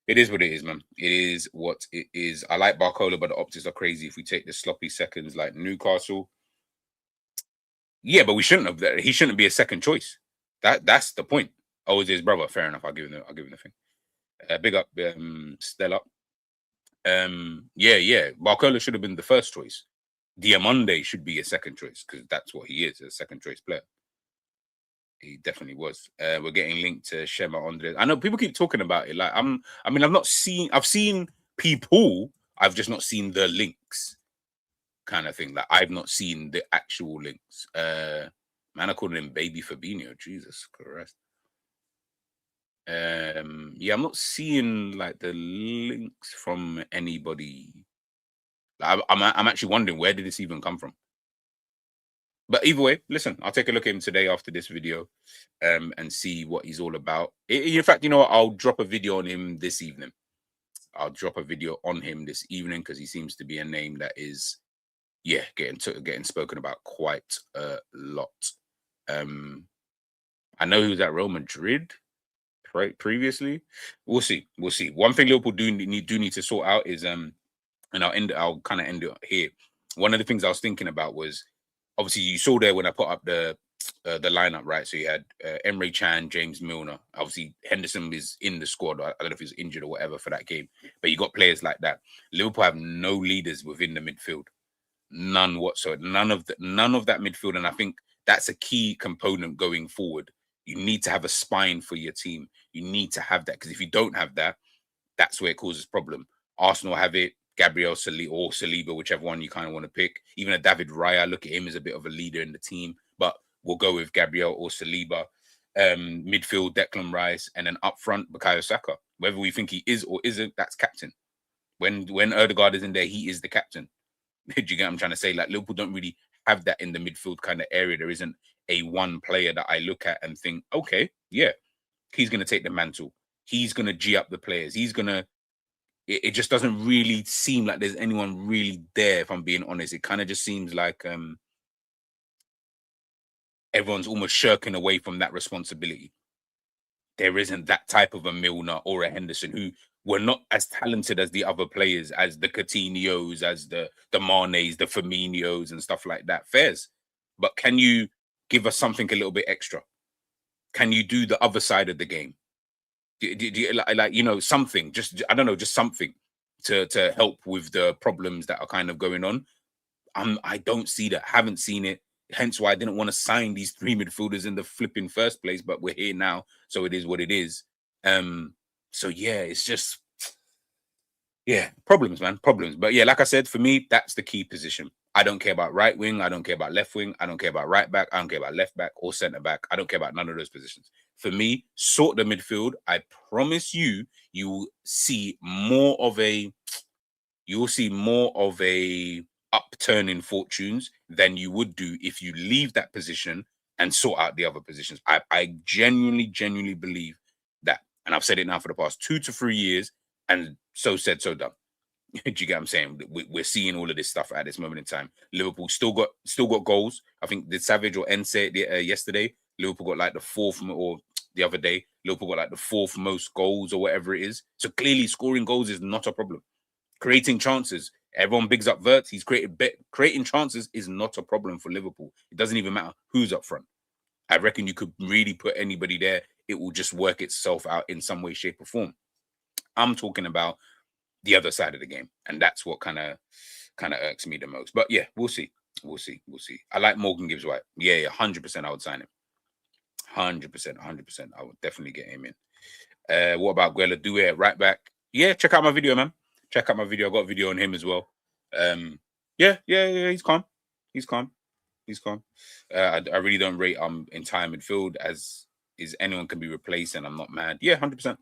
[SPEAKER 1] It is what it is, man. It is what it is. I like Barcola, but the optics are crazy. If we take the sloppy seconds like Newcastle, yeah, but we shouldn't have. He shouldn't be a second choice. That's the point. Oh, it's his brother. Fair enough. I'll give him the thing. Big up, Stella. Yeah. Barcola should have been the first choice. Diamande should be a second choice because that's what he is, a second choice player. He definitely was. We're getting linked to Shema Andres. I know people keep talking about it. Like I've seen people, I've just not seen the links kind of thing. Like I've not seen the actual links. Man, I called him Baby Fabinho. Jesus Christ. Yeah, I'm not seeing like the links from anybody. Like, I'm actually wondering where did this even come from. But either way, listen, I'll take a look at him today after this video, and see what he's all about. In fact, you know what? I'll drop a video on him this evening. I'll drop a video on him this evening because he seems to be a name that is, yeah, getting spoken about quite a lot. I know he was at Real Madrid previously. We'll see. We'll see. One thing Liverpool do need to sort out is and I'll kind of end it here. One of the things I was thinking about was obviously you saw there when I put up the lineup, right? So you had Emre Can, James Milner. Obviously Henderson is in the squad. I don't know if he's injured or whatever for that game, but you got players like that. Liverpool have no leaders within the midfield, none whatsoever. None of that midfield, and I think that's a key component going forward. You need to have a spine for your team. You need to have that because if you don't have that, that's where it causes problem. Arsenal have it. Gabriel Saliba, whichever one you kind of want to pick. Even a David Raya, look at him as a bit of a leader in the team, but we'll go with Gabriel or Saliba. Midfield, Declan Rice, and then up front, Bukayo Saka. Whether we think he is or isn't, that's captain. When Odegaard is in there, he is the captain. Do you get what I'm trying to say? Like Liverpool don't really have that in the midfield kind of area. There isn't a one player that I look at and think, okay, yeah, he's going to take the mantle. He's going to G up the players. He's going to it just doesn't really seem like there's anyone really there, if I'm being honest. It kind of just seems like everyone's almost shirking away from that responsibility. There isn't that type of a Milner or a Henderson who were not as talented as the other players, as the Coutinhos, as the Manes, the Firminos, and stuff like that. Fairs. But can you give us something a little bit extra? Can you do the other side of the game? Do you, like something? Just I don't know, just something to help with the problems that are kind of going on. I don't see that. Haven't seen it. Hence why I didn't want to sign these three midfielders in the flipping first place. But we're here now, so it is what it is. So yeah, it's just problems, man, problems. But yeah, like I said, for me, that's the key position. I don't care about right wing. I don't care about left wing. I don't care about right back. I don't care about left back or centre back. I don't care about none of those positions. For me, sort the midfield. I promise you, you will see more of a upturn in fortunes than you would do if you leave that position and sort out the other positions. I genuinely believe that. And I've said it now for the past 2 to 3 years, and so said, so done. Do you get what I'm saying? We're seeing all of this stuff at this moment in time. Liverpool still got goals. I think did Savage or N say it yesterday? Liverpool got like the fourth, or the other day, Liverpool got like the fourth most goals or whatever it is. So clearly, scoring goals is not a problem. Creating chances, everyone bigs up Wirtz. He's creating chances is not a problem for Liverpool. It doesn't even matter who's up front. I reckon you could really put anybody there. It will just work itself out in some way, shape, or form. I'm talking about the other side of the game, and that's what kind of irks me the most. But yeah, we'll see. I like Morgan Gibbs White. Yeah, 100%. I would sign him. 100%. I would definitely get him in. What about Guela Due at right back? Yeah, check out my video, man. Check out my video. I got a video on him as well. Yeah. He's calm. I really don't rate entire midfield as is anyone can be replaced, and I'm not mad. Yeah, 100%.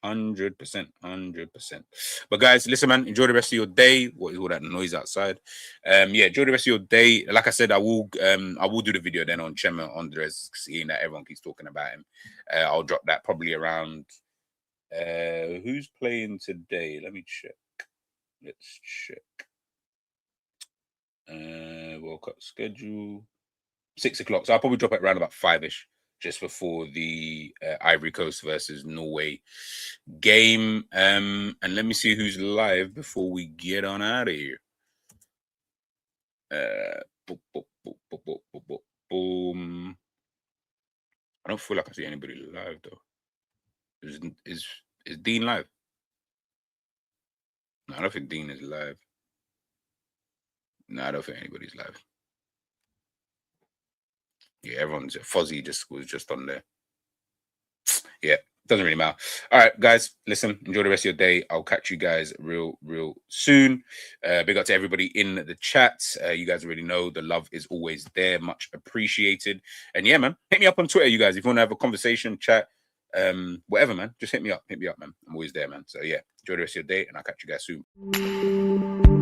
[SPEAKER 1] 100%. But guys, listen, man, enjoy the rest of your day. What is all that noise outside? Yeah, enjoy the rest of your day. Like I said, I will do the video then on Chema Andres, seeing that everyone keeps talking about him. I'll drop that probably around who's playing today? Let me check. Let's check. World Cup schedule 6 o'clock. So I'll probably drop it around about 5ish, just before the Ivory Coast versus Norway game. And let me see who's live before we get on out of here. Boom. I don't feel like I see anybody live though. Is Dean live? No, I don't think Dean is live. No, I don't think anybody's live. Yeah, everyone's Fozzie was just on there. Yeah, doesn't really matter. All right, guys, listen, enjoy the rest of your day. I'll catch you guys real soon. Big up to everybody in the chat. You guys already know the love is always there, much appreciated. And yeah, man, hit me up on Twitter, you guys. If you want to have a conversation, chat, whatever, man, just hit me up, man. I'm always there, man. So yeah, enjoy the rest of your day, and I'll catch you guys soon.